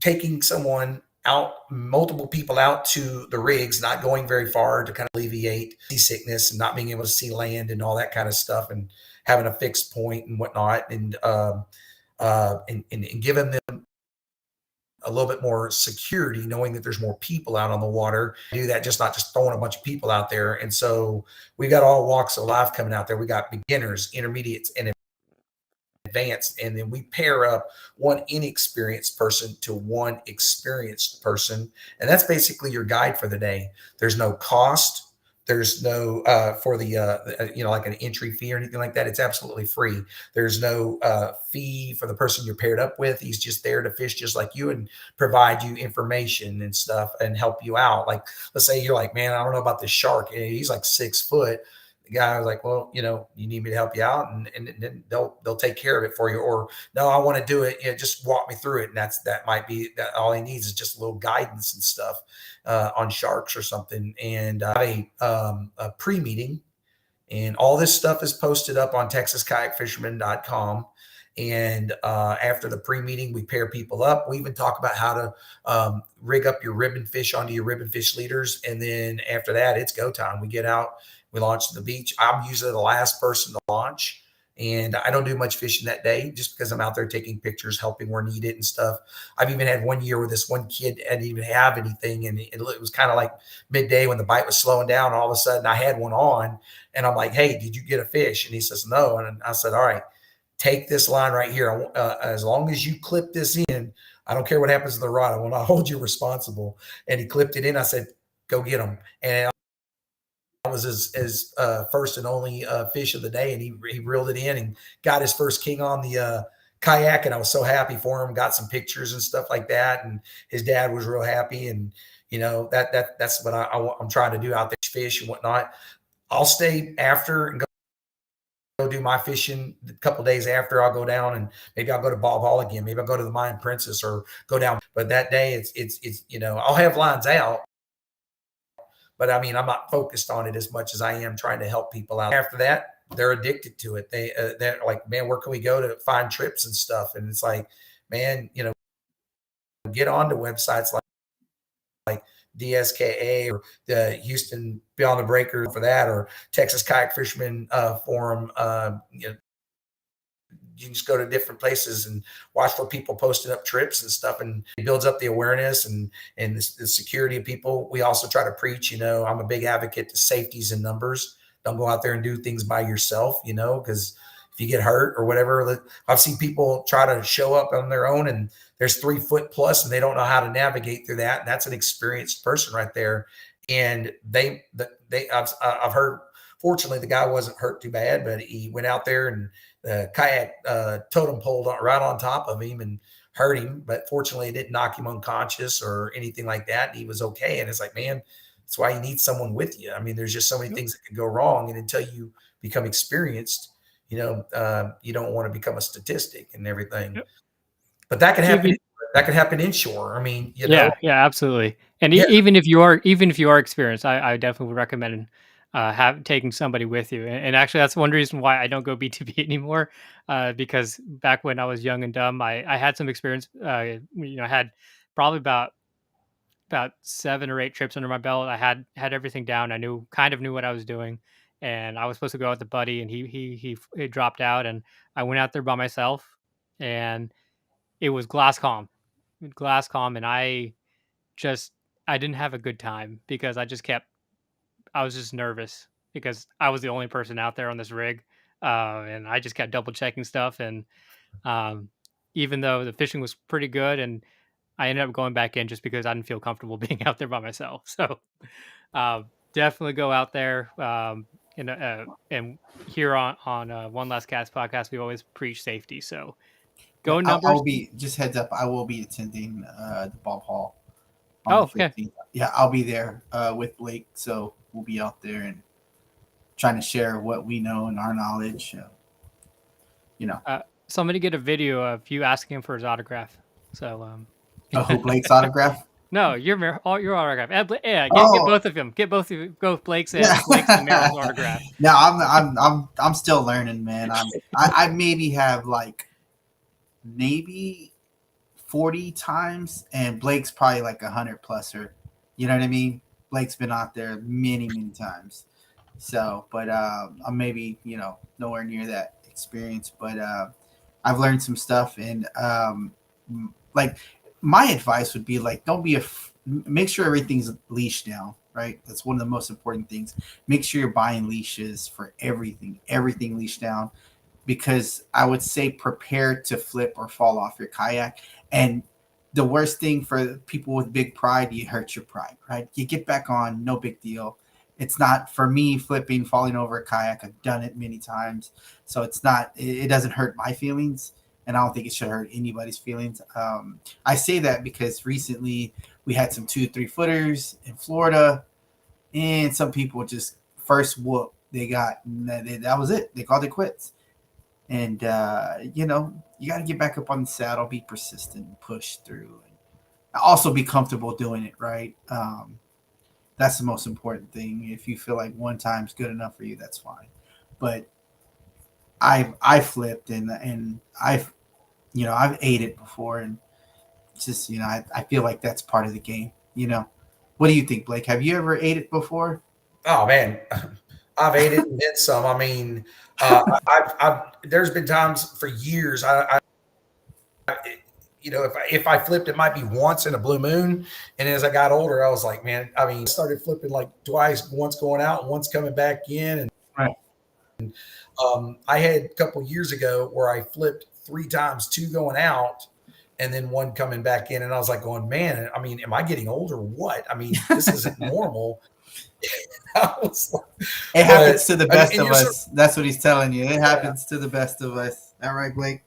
taking someone out, multiple people out to the rigs, not going very far, to kind of alleviate seasickness and not being able to see land and all that kind of stuff, and having a fixed point and whatnot, and giving them a little bit more security, knowing that there's more people out on the water. Do that, just not just throwing a bunch of people out there. And so we got all walks of life coming out there. We got beginners, intermediates, and advanced, and then we pair up one inexperienced person to one experienced person, and that's basically your guide for the day. There's no cost. There's no for the like an entry fee or anything like that. It's absolutely free. There's no fee for the person you're paired up with. He's just there to fish just like you and provide you information and stuff and help you out. Like, let's say you're like, man, I don't know about this shark. And he's like 6 foot. The guy was like, well, you need me to help you out, and then they'll take care of it for you. Or no, I want to do it. Just walk me through it. And that might be that. All he needs is just a little guidance and stuff on sharks or something. And a pre-meeting, and all this stuff is posted up on TexasKayakFisherman.com. And after the pre-meeting, we pair people up. We even talk about how to rig up your ribbon fish onto your ribbon fish leaders. And then after that, it's go time. We get out. We launch to the beach. I'm usually the last person to launch, and I don't do much fishing that day just because I'm out there taking pictures, helping where needed and stuff. I've even had one year where this one kid didn't even have anything, and it was kind of like midday when the bite was slowing down. All of a sudden, I had one on, and I'm like, "Hey, did you get a fish?" And he says, "No." And I said, "All right, take this line right here. As long as you clip this in, I don't care what happens to the rod. I will not hold you responsible." And he clipped it in. I said, "Go get him." And that was his first and only fish of the day, and he reeled it in and got his first king on the kayak, and I was so happy for him. Got some pictures and stuff like that, and his dad was real happy. And that's what I'm trying to do out there, fish and whatnot. I'll stay after and go do my fishing. A couple of days after, I'll go down and maybe I'll go to Bob Hall again. Maybe I'll go to the Mayan Princess or go down. But that day, it's I'll have lines out. But I mean, I'm not focused on it as much as I am trying to help people out. After that, they're addicted to it. They're like, man, where can we go to find trips and stuff? And it's like, man, get onto websites like DSKA or the Houston Beyond the Breaker for that, or Texas Kayak Fisherman Forum. You just go to different places and watch for people posting up trips and stuff, and it builds up the awareness and the security of people. We also try to preach, I'm a big advocate to safeties in numbers. Don't go out there and do things by yourself, because if you get hurt or whatever, I've seen people try to show up on their own and there's 3 foot plus and they don't know how to navigate through that. And that's an experienced person right there. And I've heard, fortunately, the guy wasn't hurt too bad, but he went out there and the kayak totem pole right on top of him and hurt him. But fortunately, it didn't knock him unconscious or anything like that. And he was okay. And it's like, man, that's why you need someone with you. I mean, there's just so many things that can go wrong. And until you become experienced, you don't want to become a statistic and everything. Yep. But that can happen. That can happen inshore. I mean, Yeah, absolutely. And even if you are experienced, I definitely would recommend taking somebody with you. And actually, that's one reason why I don't go BTB anymore. Because back when I was young and dumb, I had some experience. I had probably about 7 or 8 trips under my belt. I had everything down. I kind of knew what I was doing, and I was supposed to go with a buddy, and he dropped out, and I went out there by myself, and it was glass calm, and I didn't have a good time because I was just nervous because I was the only person out there on this rig, and I just kept double checking stuff, and even though the fishing was pretty good, and I ended up going back in just because I didn't feel comfortable being out there by myself. So definitely go out there. And here on One Last Cast podcast, we always preach safety. So go numbers. I'll be, just heads up, I will be attending the Bob Hall. Okay. Yeah, I'll be there with Blake. So we'll be out there and trying to share what we know and our knowledge. So I'm going to get a video of you asking him for his autograph. So who, Blake's autograph? No, your autograph. Get both of them. Get both Blake's and Merriel's autograph. No, I'm still learning, man. I maybe have maybe 40 times, and Blake's probably 100 pluser. You know what I mean? Blake's been out there many times. So, but I'm maybe nowhere near that experience, but I've learned some stuff, and my advice would be make sure everything's leashed down, right? That's one of the most important things. Make sure you're buying leashes for everything leashed down, because I would say prepare to flip or fall off your kayak. And the worst thing for people with big pride, you hurt your pride, right? You get back on, no big deal. It's not, for me, falling over a kayak. I've done it many times. So it doesn't hurt my feelings. And I don't think it should hurt anybody's feelings. I say that because recently we had some 2-3 footers in Florida, and some people just first whoop they got, and that was it. They called it quits. And you got to get back up on the saddle, be persistent, and push through, and also be comfortable doing it. Right. That's the most important thing. If you feel like one time's good enough for you, that's fine. But I flipped and I've ate it before, and just I feel like that's part of the game. What do you think, Blake? Have you ever ate it before? Oh man, I've ate it and then some. I mean, there's been times for years if I flipped, it might be once in a blue moon. And as I got older, I was like, man, I started flipping twice, once going out and once coming back in. And right. I had a couple years ago where I flipped 3 times, 2 going out and then 1 coming back in. And I was like going, man, am I getting older or what? This isn't normal. It happens to the best of us. That's what he's telling you. It happens to the best of us. All right, Blake.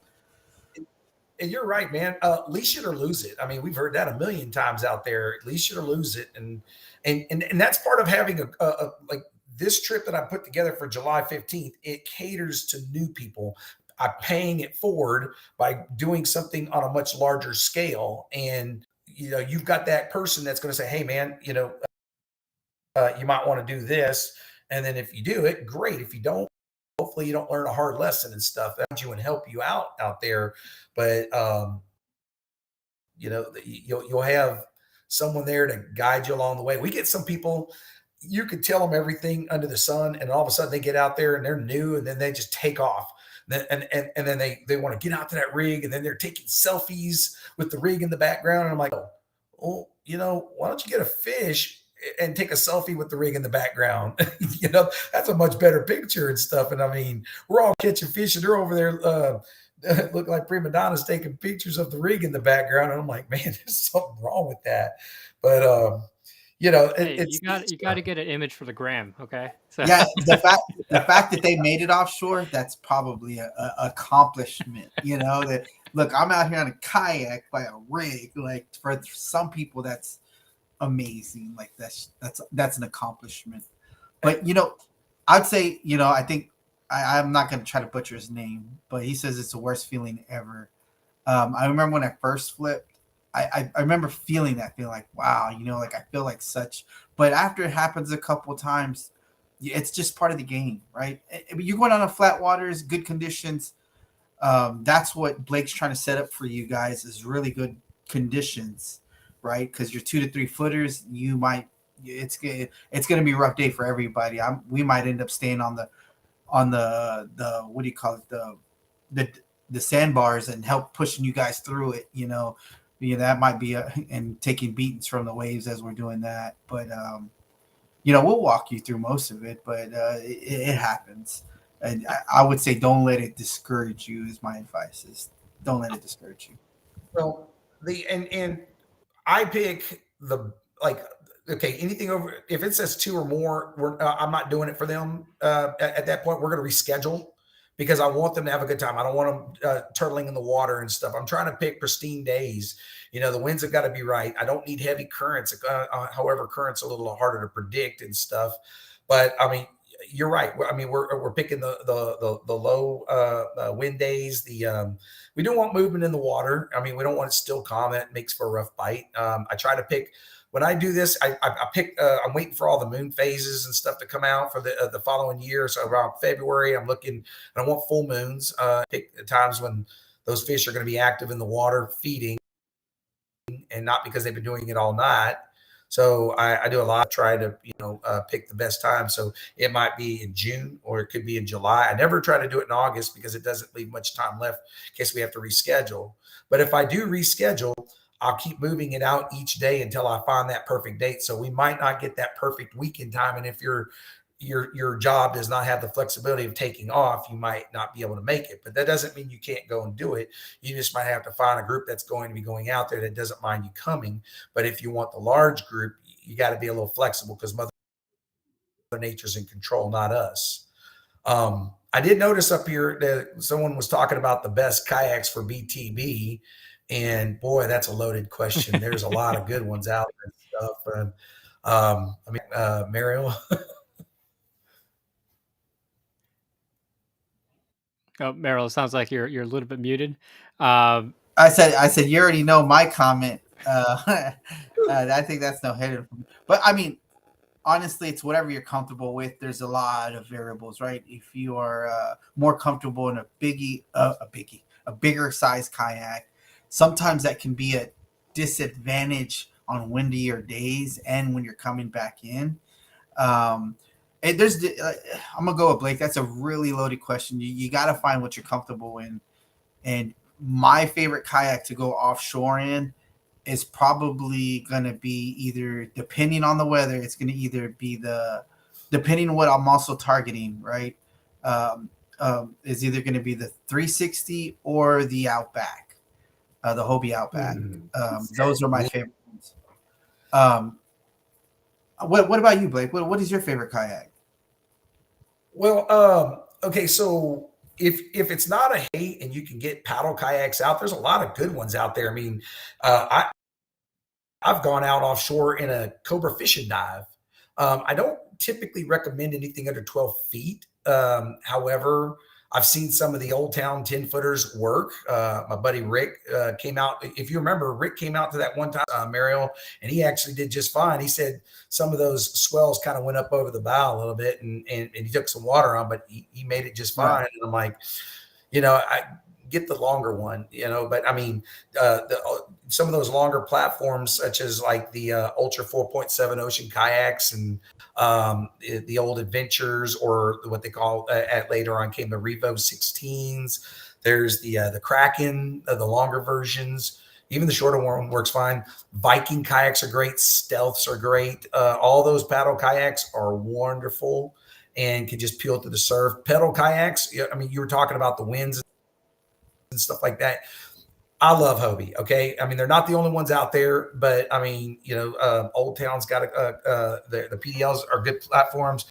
And you're right, man. Lease it or lose it. We've heard that a million times out there. Lease it or lose it, and that's part of having a this trip that I put together for July 15th. It caters to new people. I'm paying it forward by doing something on a much larger scale, and you've got that person that's going to say, "Hey, man, you might want to do this," and then if you do it, great. If you don't, hopefully you don't learn a hard lesson and stuff that you and help you out there. But you'll have someone there to guide you along the way. We get some people, you could tell them everything under the sun, and all of a sudden they get out there and they're new, and then they just take off. And then they want to get out to that rig, and then they're taking selfies with the rig in the background. And I'm like, oh, why don't you get a fish and take a selfie with the rig in the background? That's a much better picture and stuff. And I mean, we're all catching fish, and they're over there look like prima donnas taking pictures of the rig in the background. And I'm like, man, there's something wrong with that. But Hey, you got to get an image for the gram, okay? So. Yeah, the fact that they made it offshore, that's probably a accomplishment. That look, I'm out here on a kayak by a rig. Like for some people, that's amazing. Like that's an accomplishment. But I'd say I think I'm not going to try to butcher his name, but he says it's the worst feeling ever. I remember when I first flipped. I remember feeling that, feeling like, wow, like I feel like such, but after it happens a couple of times, it's just part of the game, right? You're going on a flat waters, good conditions. That's what Blake's trying to set up for you guys is really good conditions, right? Because you're 2 to 3 footers, it's going to be a rough day for everybody. We might end up staying on the what do you call it, the sandbars and help pushing you guys through it, that might be and taking beatings from the waves as we're doing that. But, we'll walk you through most of it, but it happens. And I would say don't let it discourage you is my advice is don't let it discourage you. Well, and I pick anything over, if it says 2 or more, I'm not doing it for them. At that point, we're going to reschedule because I want them to have a good time. I don't want them turtling in the water and stuff. I'm trying to pick pristine days. The winds have got to be right. I don't need heavy currents. However, currents are a little harder to predict and stuff. But I mean, you're right. I mean, we're picking the low wind days. We don't want movement in the water. I mean, we don't want it still calm. That makes for a rough bite. I try to pick. When I do this, I pick. I'm waiting for all the moon phases and stuff to come out for the following year. So around February, I'm looking, and I want full moons. Pick the times when those fish are going to be active in the water feeding, and not because they've been doing it all night. So I do a lot. Try to pick the best time. So it might be in June or it could be in July. I never try to do it in August because it doesn't leave much time left in case we have to reschedule. But if I do reschedule, I'll keep moving it out each day until I find that perfect date. So we might not get that perfect weekend time. And if your job does not have the flexibility of taking off, you might not be able to make it. But that doesn't mean you can't go and do it. You just might have to find a group that's going to be going out there that doesn't mind you coming. But if you want the large group, you got to be a little flexible because Mother Nature's in control, not us. I did notice up here that someone was talking about the best kayaks for BTB. And boy, that's a loaded question. There's a lot of good ones out there and stuff. And Merriel. Oh, Merriel, it sounds like you're a little bit muted. I said you already know my comment. I think that's no headed. But I mean, honestly, it's whatever you're comfortable with. There's a lot of variables, right? If you are more comfortable in a bigger size kayak, sometimes that can be a disadvantage on windier days and when you're coming back in. I'm gonna go with Blake. That's a really loaded question. You got to find what you're comfortable in. And my favorite kayak to go offshore in is probably going to be either, depending on the weather, it's going to either be depending on what I'm also targeting, right? Is either going to be the 360 or the Outback, the Hobie Outback. Those are my favorite ones. What about you, Blake? What is your favorite kayak? Well, okay, so if it's not a hay and you can get paddle kayaks out, there's a lot of good ones out there. I mean, I've gone out offshore in a Cobra fishing dive. I don't typically recommend anything under 12 feet. However, I've seen some of the Old Town 10-footers work. My buddy Rick came out. If you remember, Rick came out to that one time, Merriel, and he actually did just fine. He said some of those swells kind of went up over the bow a little bit, and he took some water on, but he made it just fine. Right. And I'm like, get the longer one, but I mean, some of those longer platforms, such as like the Ultra 4.7 Ocean Kayaks and the old Adventures, or what they call at later on came the Revo 16s. There's the Kraken, the longer versions. Even the shorter one works fine. Viking kayaks are great. Stealths are great. All those paddle kayaks are wonderful and can just peel through the surf. Pedal kayaks, I mean, you were talking about the winds and stuff like that. I love Hobie. Okay, I mean, they're not the only ones out there, but I mean, Old Town's got the PDLs are good platforms,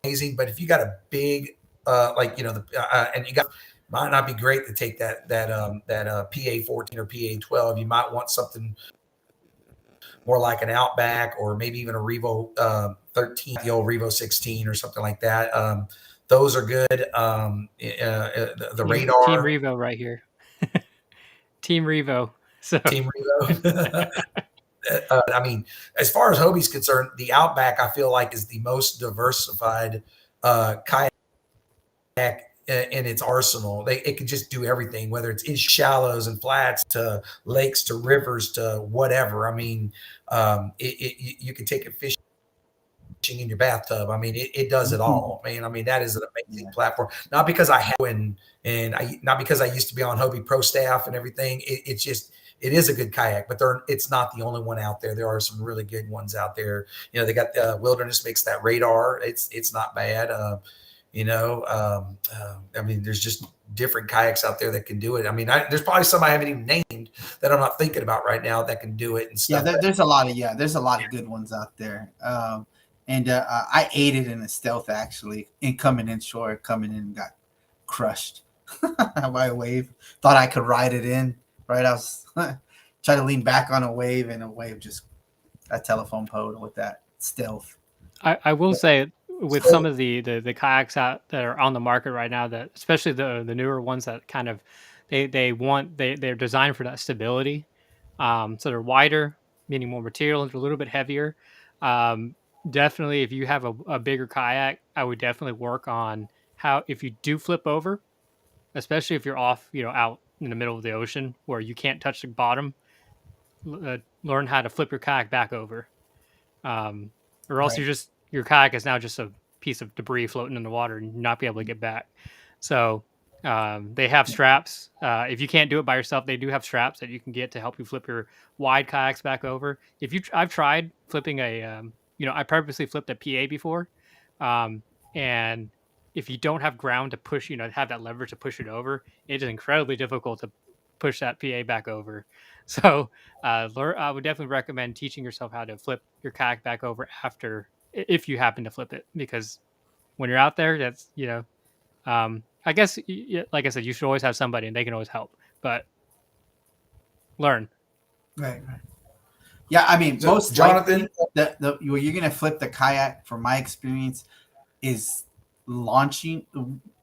amazing. But if you got a big and you got, might not be great to take that PA 14 or PA 12. You might want something more like an Outback, or maybe even a Revo 13, the old Revo 16 or something like that. Those are good. The Radar. Team Revo right here. Team Revo. So. Team Revo. I mean, as far as Hobie's concerned, the Outback, I feel like, is the most diversified kayak in its arsenal. It can just do everything, whether it's in shallows and flats to lakes to rivers to whatever. I mean, you can take it fishing in your bathtub. I mean, it does it all, man. I mean, that is an amazing platform. Not because I have not because I used to be on Hobie Pro staff and everything. It's just, it is a good kayak, but it's not the only one out there. There are some really good ones out there. They got Wilderness makes that Radar. It's not bad. I mean, there's just different kayaks out there that can do it. I mean, there's probably some I haven't even named that I'm not thinking about right now that can do it and stuff. Yeah, there's a lot of good ones out there. I ate it in a Stealth, actually, and coming in got crushed by a wave. Thought I could ride it in, right? I was trying to lean back on a wave, and a wave just a telephone pole with that Stealth. I will say, with some of the kayaks out that are on the market right now, that especially the newer ones that kind of they're designed for that stability. So they're wider, meaning more material, a little bit heavier. Definitely, if you have a bigger kayak, I would definitely work on how, if you do flip over, especially if you're off, out in the middle of the ocean where you can't touch the bottom, learn how to flip your kayak back over. Or else your kayak is now just a piece of debris floating in the water and not be able to get back. So they have straps. If you can't do it by yourself, they do have straps that you can get to help you flip your wide kayaks back over. I've tried flipping I purposely flipped a PA before, and if you don't have ground to push, have that leverage to push it over, it is incredibly difficult to push that PA back over. So I would definitely recommend teaching yourself how to flip your kayak back over after, if you happen to flip it, because when you're out there, that's, I guess, like I said, you should always have somebody and they can always help, but learn. Right. Yeah, I mean, So, most Jonathan, likely, where you're gonna flip the kayak, from my experience, is launching.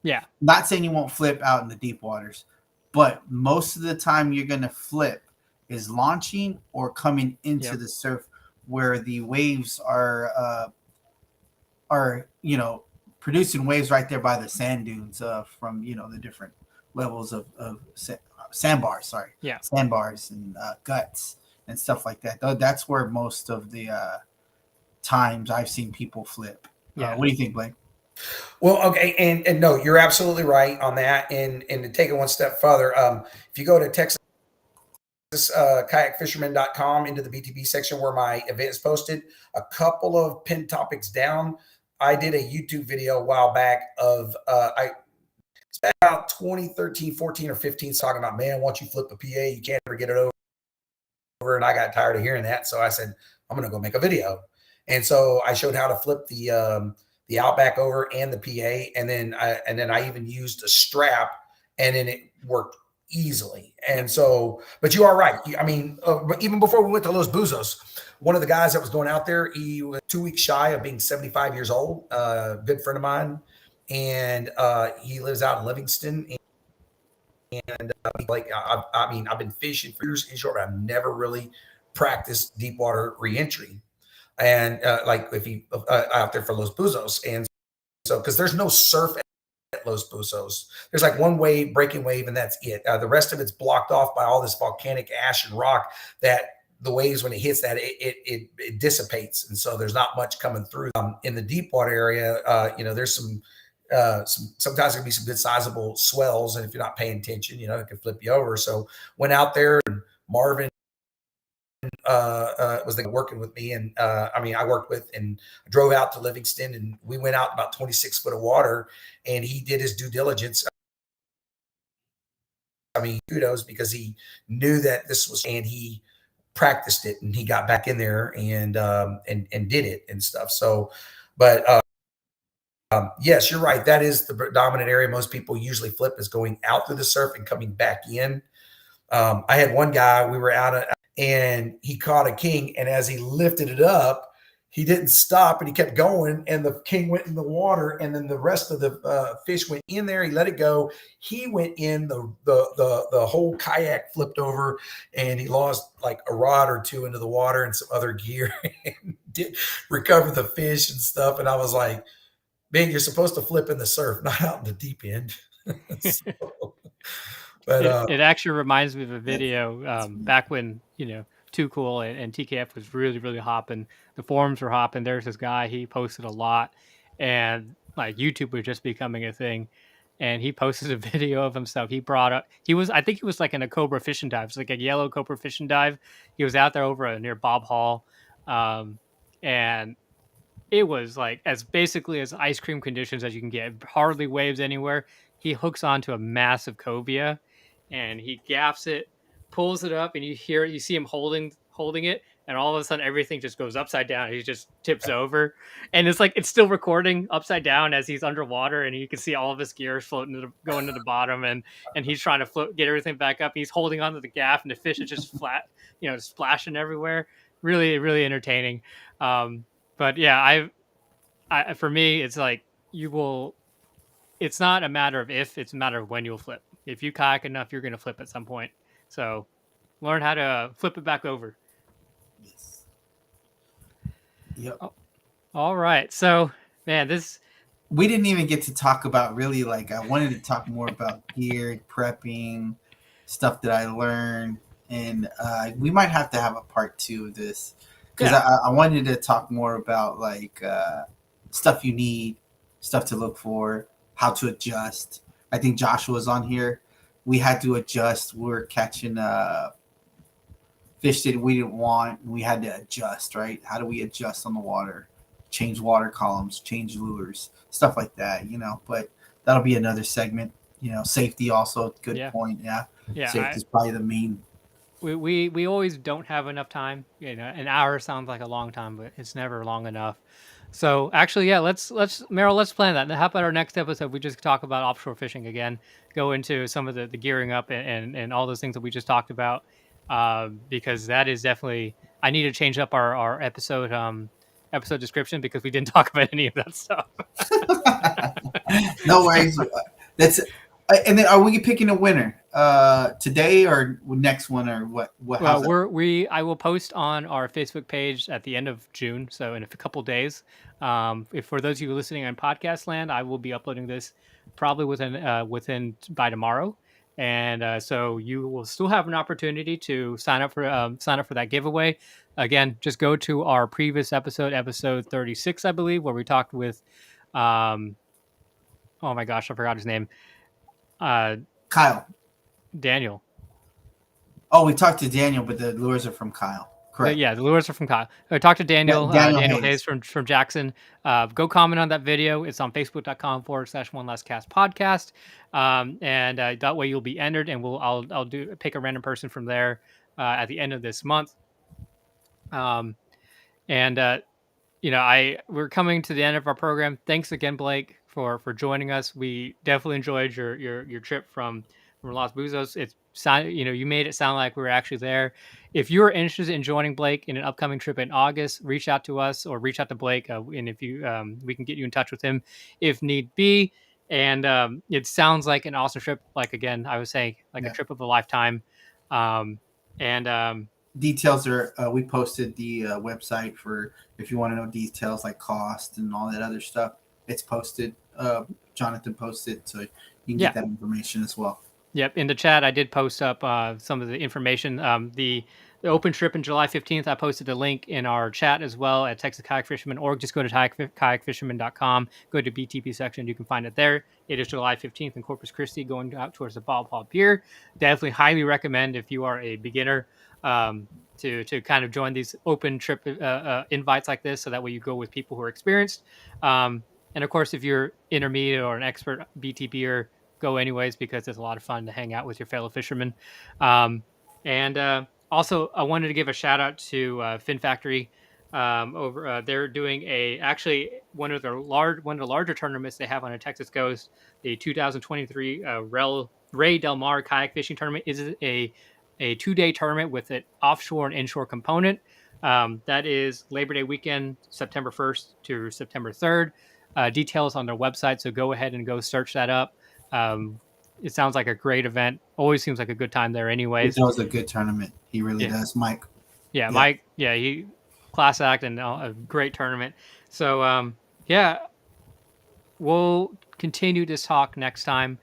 Yeah. Not saying you won't flip out in the deep waters, but most of the time you're gonna flip is launching or coming into the surf, where the waves are producing waves right there by the sand dunes from the different levels of sandbars. Sandbars and guts and stuff like that. That's where most of the times I've seen people flip. What do you think, Blake? Well, okay, and no, you're absolutely right on that. And to take it one step further, if you go to kayakfisherman.com into the BTB section where my event is posted, a couple of pinned topics down, I did a YouTube video a while back of it's about 2013, 14, or 15, talking about, man, once you flip a PA, you can't ever get it over. And I got tired of hearing that, so I said, I'm going to go make a video. And so I showed how to flip the Outback over and the PA, and then I even used a strap, and then it worked easily. And so, but you are right. I mean, even before we went to Los Buzos, one of the guys that was going out there, he was 2 weeks shy of being 75 years old, good friend of mine, and he lives out in Livingston. And I've been fishing for years in short, but I've never really practiced deep water reentry. And if you out there for Los Buzos, and so because there's no surf Los Buzos. There's like one wave, breaking wave, and that's it. The rest of it's blocked off by all this volcanic ash and rock that the waves, when it hits that, it dissipates. And so there's not much coming through. In the deep water area, there's sometimes there can be some good sizable swells. And if you're not paying attention, it can flip you over. So went out there, and Marvin was working with me, and I worked with, and drove out to Livingston, and we went out about 26 foot of water, and he did his due diligence. Kudos, because he knew that this was, and he practiced it, and he got back in there and did it and stuff. So, but yes, you're right. That is the dominant area. Most people usually flip is going out through the surf and coming back in. I had one guy, we were out and he caught a king, and as he lifted it up, he didn't stop, and he kept going, and the king went in the water, and then the rest of the fish went in there. He let it go. He went in, the whole kayak flipped over, and he lost like a rod or two into the water and some other gear, and did recover the fish and stuff. And I was like, man, you're supposed to flip in the surf, not out in the deep end. But it actually reminds me of a video back when Too Cool and TKF was really, really hopping. The forums were hopping. There's this guy, he posted a lot, and like YouTube was just becoming a thing. And he posted a video of himself. I think he was like in a cobra fishing dive. It's like a yellow cobra fishing dive. He was out there over near Bob Hall, and it was like basically as ice cream conditions as you can get. Hardly waves anywhere. He hooks onto a massive cobia, and he gaffs it, pulls it up, and you see him holding it, and all of a sudden everything just goes upside down. He just tips over, and it's still recording upside down as he's underwater, and you can see all of his gears floating going to the bottom, and he's trying to get everything back up. He's holding onto the gaff, and the fish is just flat, splashing everywhere. Really, really entertaining. But yeah, for me, it's like it's not a matter of if, it's a matter of when you'll flip. If you kayak enough, you're going to flip at some point. So learn how to flip it back over. Yes. Yep. Oh, all right. So, man, we didn't even get to talk about really, like, I wanted to talk more about gear, prepping, stuff that I learned. And we might have to have a part 2 of this, because I wanted to talk more about like stuff you need, stuff to look for, how to adjust. I think Joshua was on here. We had to adjust. We were catching fish that we didn't want, and we had to adjust, right? How do we adjust on the water? Change water columns, change lures, stuff like that, But that'll be another segment. Safety also, good point. Yeah. Safety is probably the main. We always don't have enough time. An hour sounds like a long time, but it's never long enough. So actually, yeah, let's Merriel, let's plan that. How about our next episode? We just talk about offshore fishing again, go into some of the gearing up and all those things that we just talked about, because that is definitely, I need to change up our episode description, because we didn't talk about any of that stuff. No worries. And then are we picking a winner today or next one, or what? Well, I will post on our Facebook page at the end of June, so in a couple days. If for those of you listening on podcast land, I will be uploading this probably within by tomorrow, and so you will still have an opportunity to sign up for that giveaway. Again, just go to our previous episode 36, I believe, where we talked with, oh my gosh, I forgot his name. Kyle. Daniel. Oh, we talked to Daniel, but the lures are from Kyle. Correct. The lures are from Kyle. I talked to Daniel. Daniel Hayes from Jackson. Go comment on that video. It's on facebook.com/one last cast podcast. And that way you'll be entered, and I'll pick a random person from there at the end of this month. We're coming to the end of our program. Thanks again, Blake, for joining us. We definitely enjoyed your trip from Los Buzos. You made it sound like we were actually there. If you're interested in joining Blake in an upcoming trip in August, reach out to us or reach out to Blake, and if you we can get you in touch with him if need be. And it sounds like an awesome trip. Like, again, I was saying, like a trip of a lifetime. Details are we posted the website for if you want to know details like cost and all that other stuff. It's posted. Jonathan posted, so you can get that information as well. Yep. In the chat, I did post up some of the information. The open trip in July 15th, I posted a link in our chat as well at TexasKayakFisherman.org. Just go to kayakfisherman.com, go to BTP section. You can find it there. It is July 15th in Corpus Christi, going out towards the Bob Paul Pier. Definitely highly recommend if you are a beginner to kind of join these open trip invites like this, so that way you go with people who are experienced. And of course, if you're intermediate or an expert BTPer, go anyways, because it's a lot of fun to hang out with your fellow fishermen. Also, I wanted to give a shout out to Fin Factory. They're doing actually one of the larger tournaments they have on a Texas coast. The 2023 Ray Del Mar kayak fishing tournament is a 2-day tournament with an offshore and inshore component. That is Labor Day weekend, September 1st to September 3rd. Details on their website, so go ahead and go search that up. It sounds like a great event. Always seems like a good time there anyways. It was a good tournament. He really does. Mike. Yeah, Mike. Yeah, he class act and a great tournament. So, we'll continue this talk next time.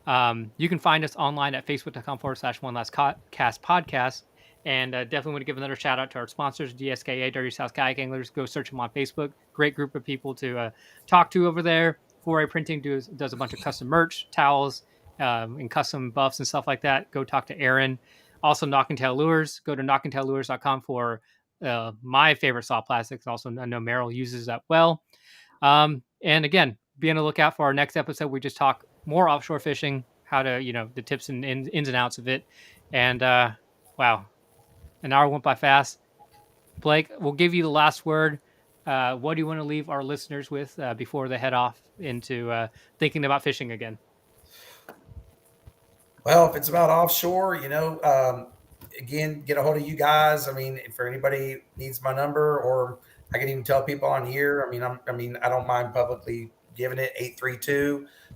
You can find us online at facebook.com/OneLastCast podcast. And definitely want to give another shout out to our sponsors, DSKA, Dirty South Kayak Anglers. Go search them on Facebook. Great group of people to talk to over there. 4A Printing does a bunch of custom merch, towels, and custom buffs and stuff like that. Go talk to Aaron. Also, Knock and Tail Lures. Go to knockandtaillures.com for my favorite soft plastics. Also, I know Merriel uses that well. And again, be on the lookout for our next episode. We just talk more offshore fishing, how to, the tips and ins and outs of it. And wow, an hour went by fast. Blake, we'll give you the last word. What do you want to leave our listeners with before they head off into thinking about fishing again? Well, if it's about offshore, again, get a hold of you guys. I mean, if anybody needs my number, or I can even tell people on here. I don't mind publicly giving it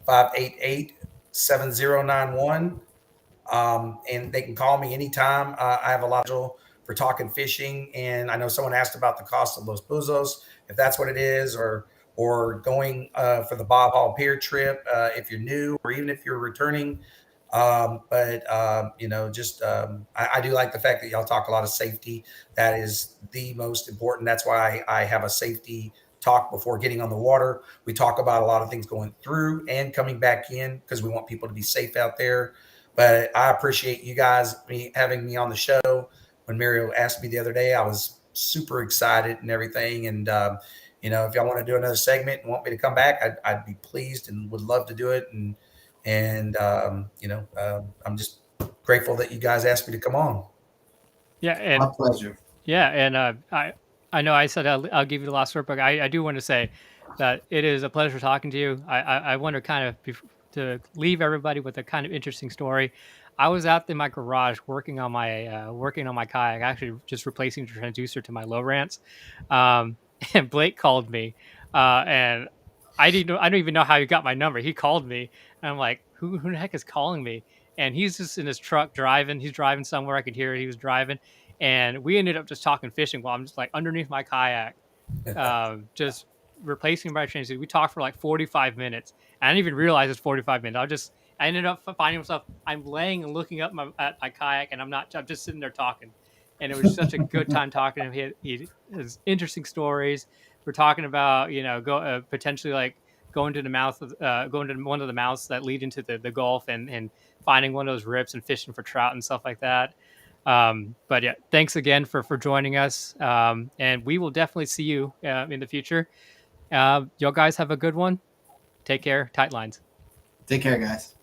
832-588-7091. And they can call me anytime. I have a lot for talking fishing. And I know someone asked about the cost of Los Buzos, if that's what it is, or going for the Bob Hall Pier trip, if you're new, or even if you're returning. I do like the fact that y'all talk a lot of safety. That is the most important. That's why I have a safety talk before getting on the water. We talk about a lot of things going through and coming back in, because we want people to be safe out there. But I appreciate you guys having me on the show. When Merriel asked me the other day, I was super excited and everything. And, if y'all want to do another segment and want me to come back, I'd be pleased and would love to do it. And I'm just grateful that you guys asked me to come on. Yeah. And my pleasure. Yeah. And I know I said I'll give you the last word, but I do want to say that it is a pleasure talking to you. I want to kind of to leave everybody with a kind of interesting story. I was out in my garage working on my kayak, actually just replacing the transducer to my low rants. And Blake called me, and I don't even know how he got my number. He called me, and I'm like, who the heck is calling me? And he's just in his truck driving. He's driving somewhere. I could hear he was driving, and we ended up just talking fishing while I'm just like underneath my kayak, just replacing my transducer. We talked for like 45 minutes. I didn't even realize it's 45 minutes. I ended up finding myself, I'm laying and looking up at my kayak, and I'm just sitting there talking. And it was such a good time talking to him. He has interesting stories. We're talking about, potentially like going to one of the mouths that lead into the Gulf, and finding one of those rips and fishing for trout and stuff like that. But yeah, thanks again for joining us. And we will definitely see you in the future. Y'all guys have a good one. Take care. Tight lines. Take care, guys.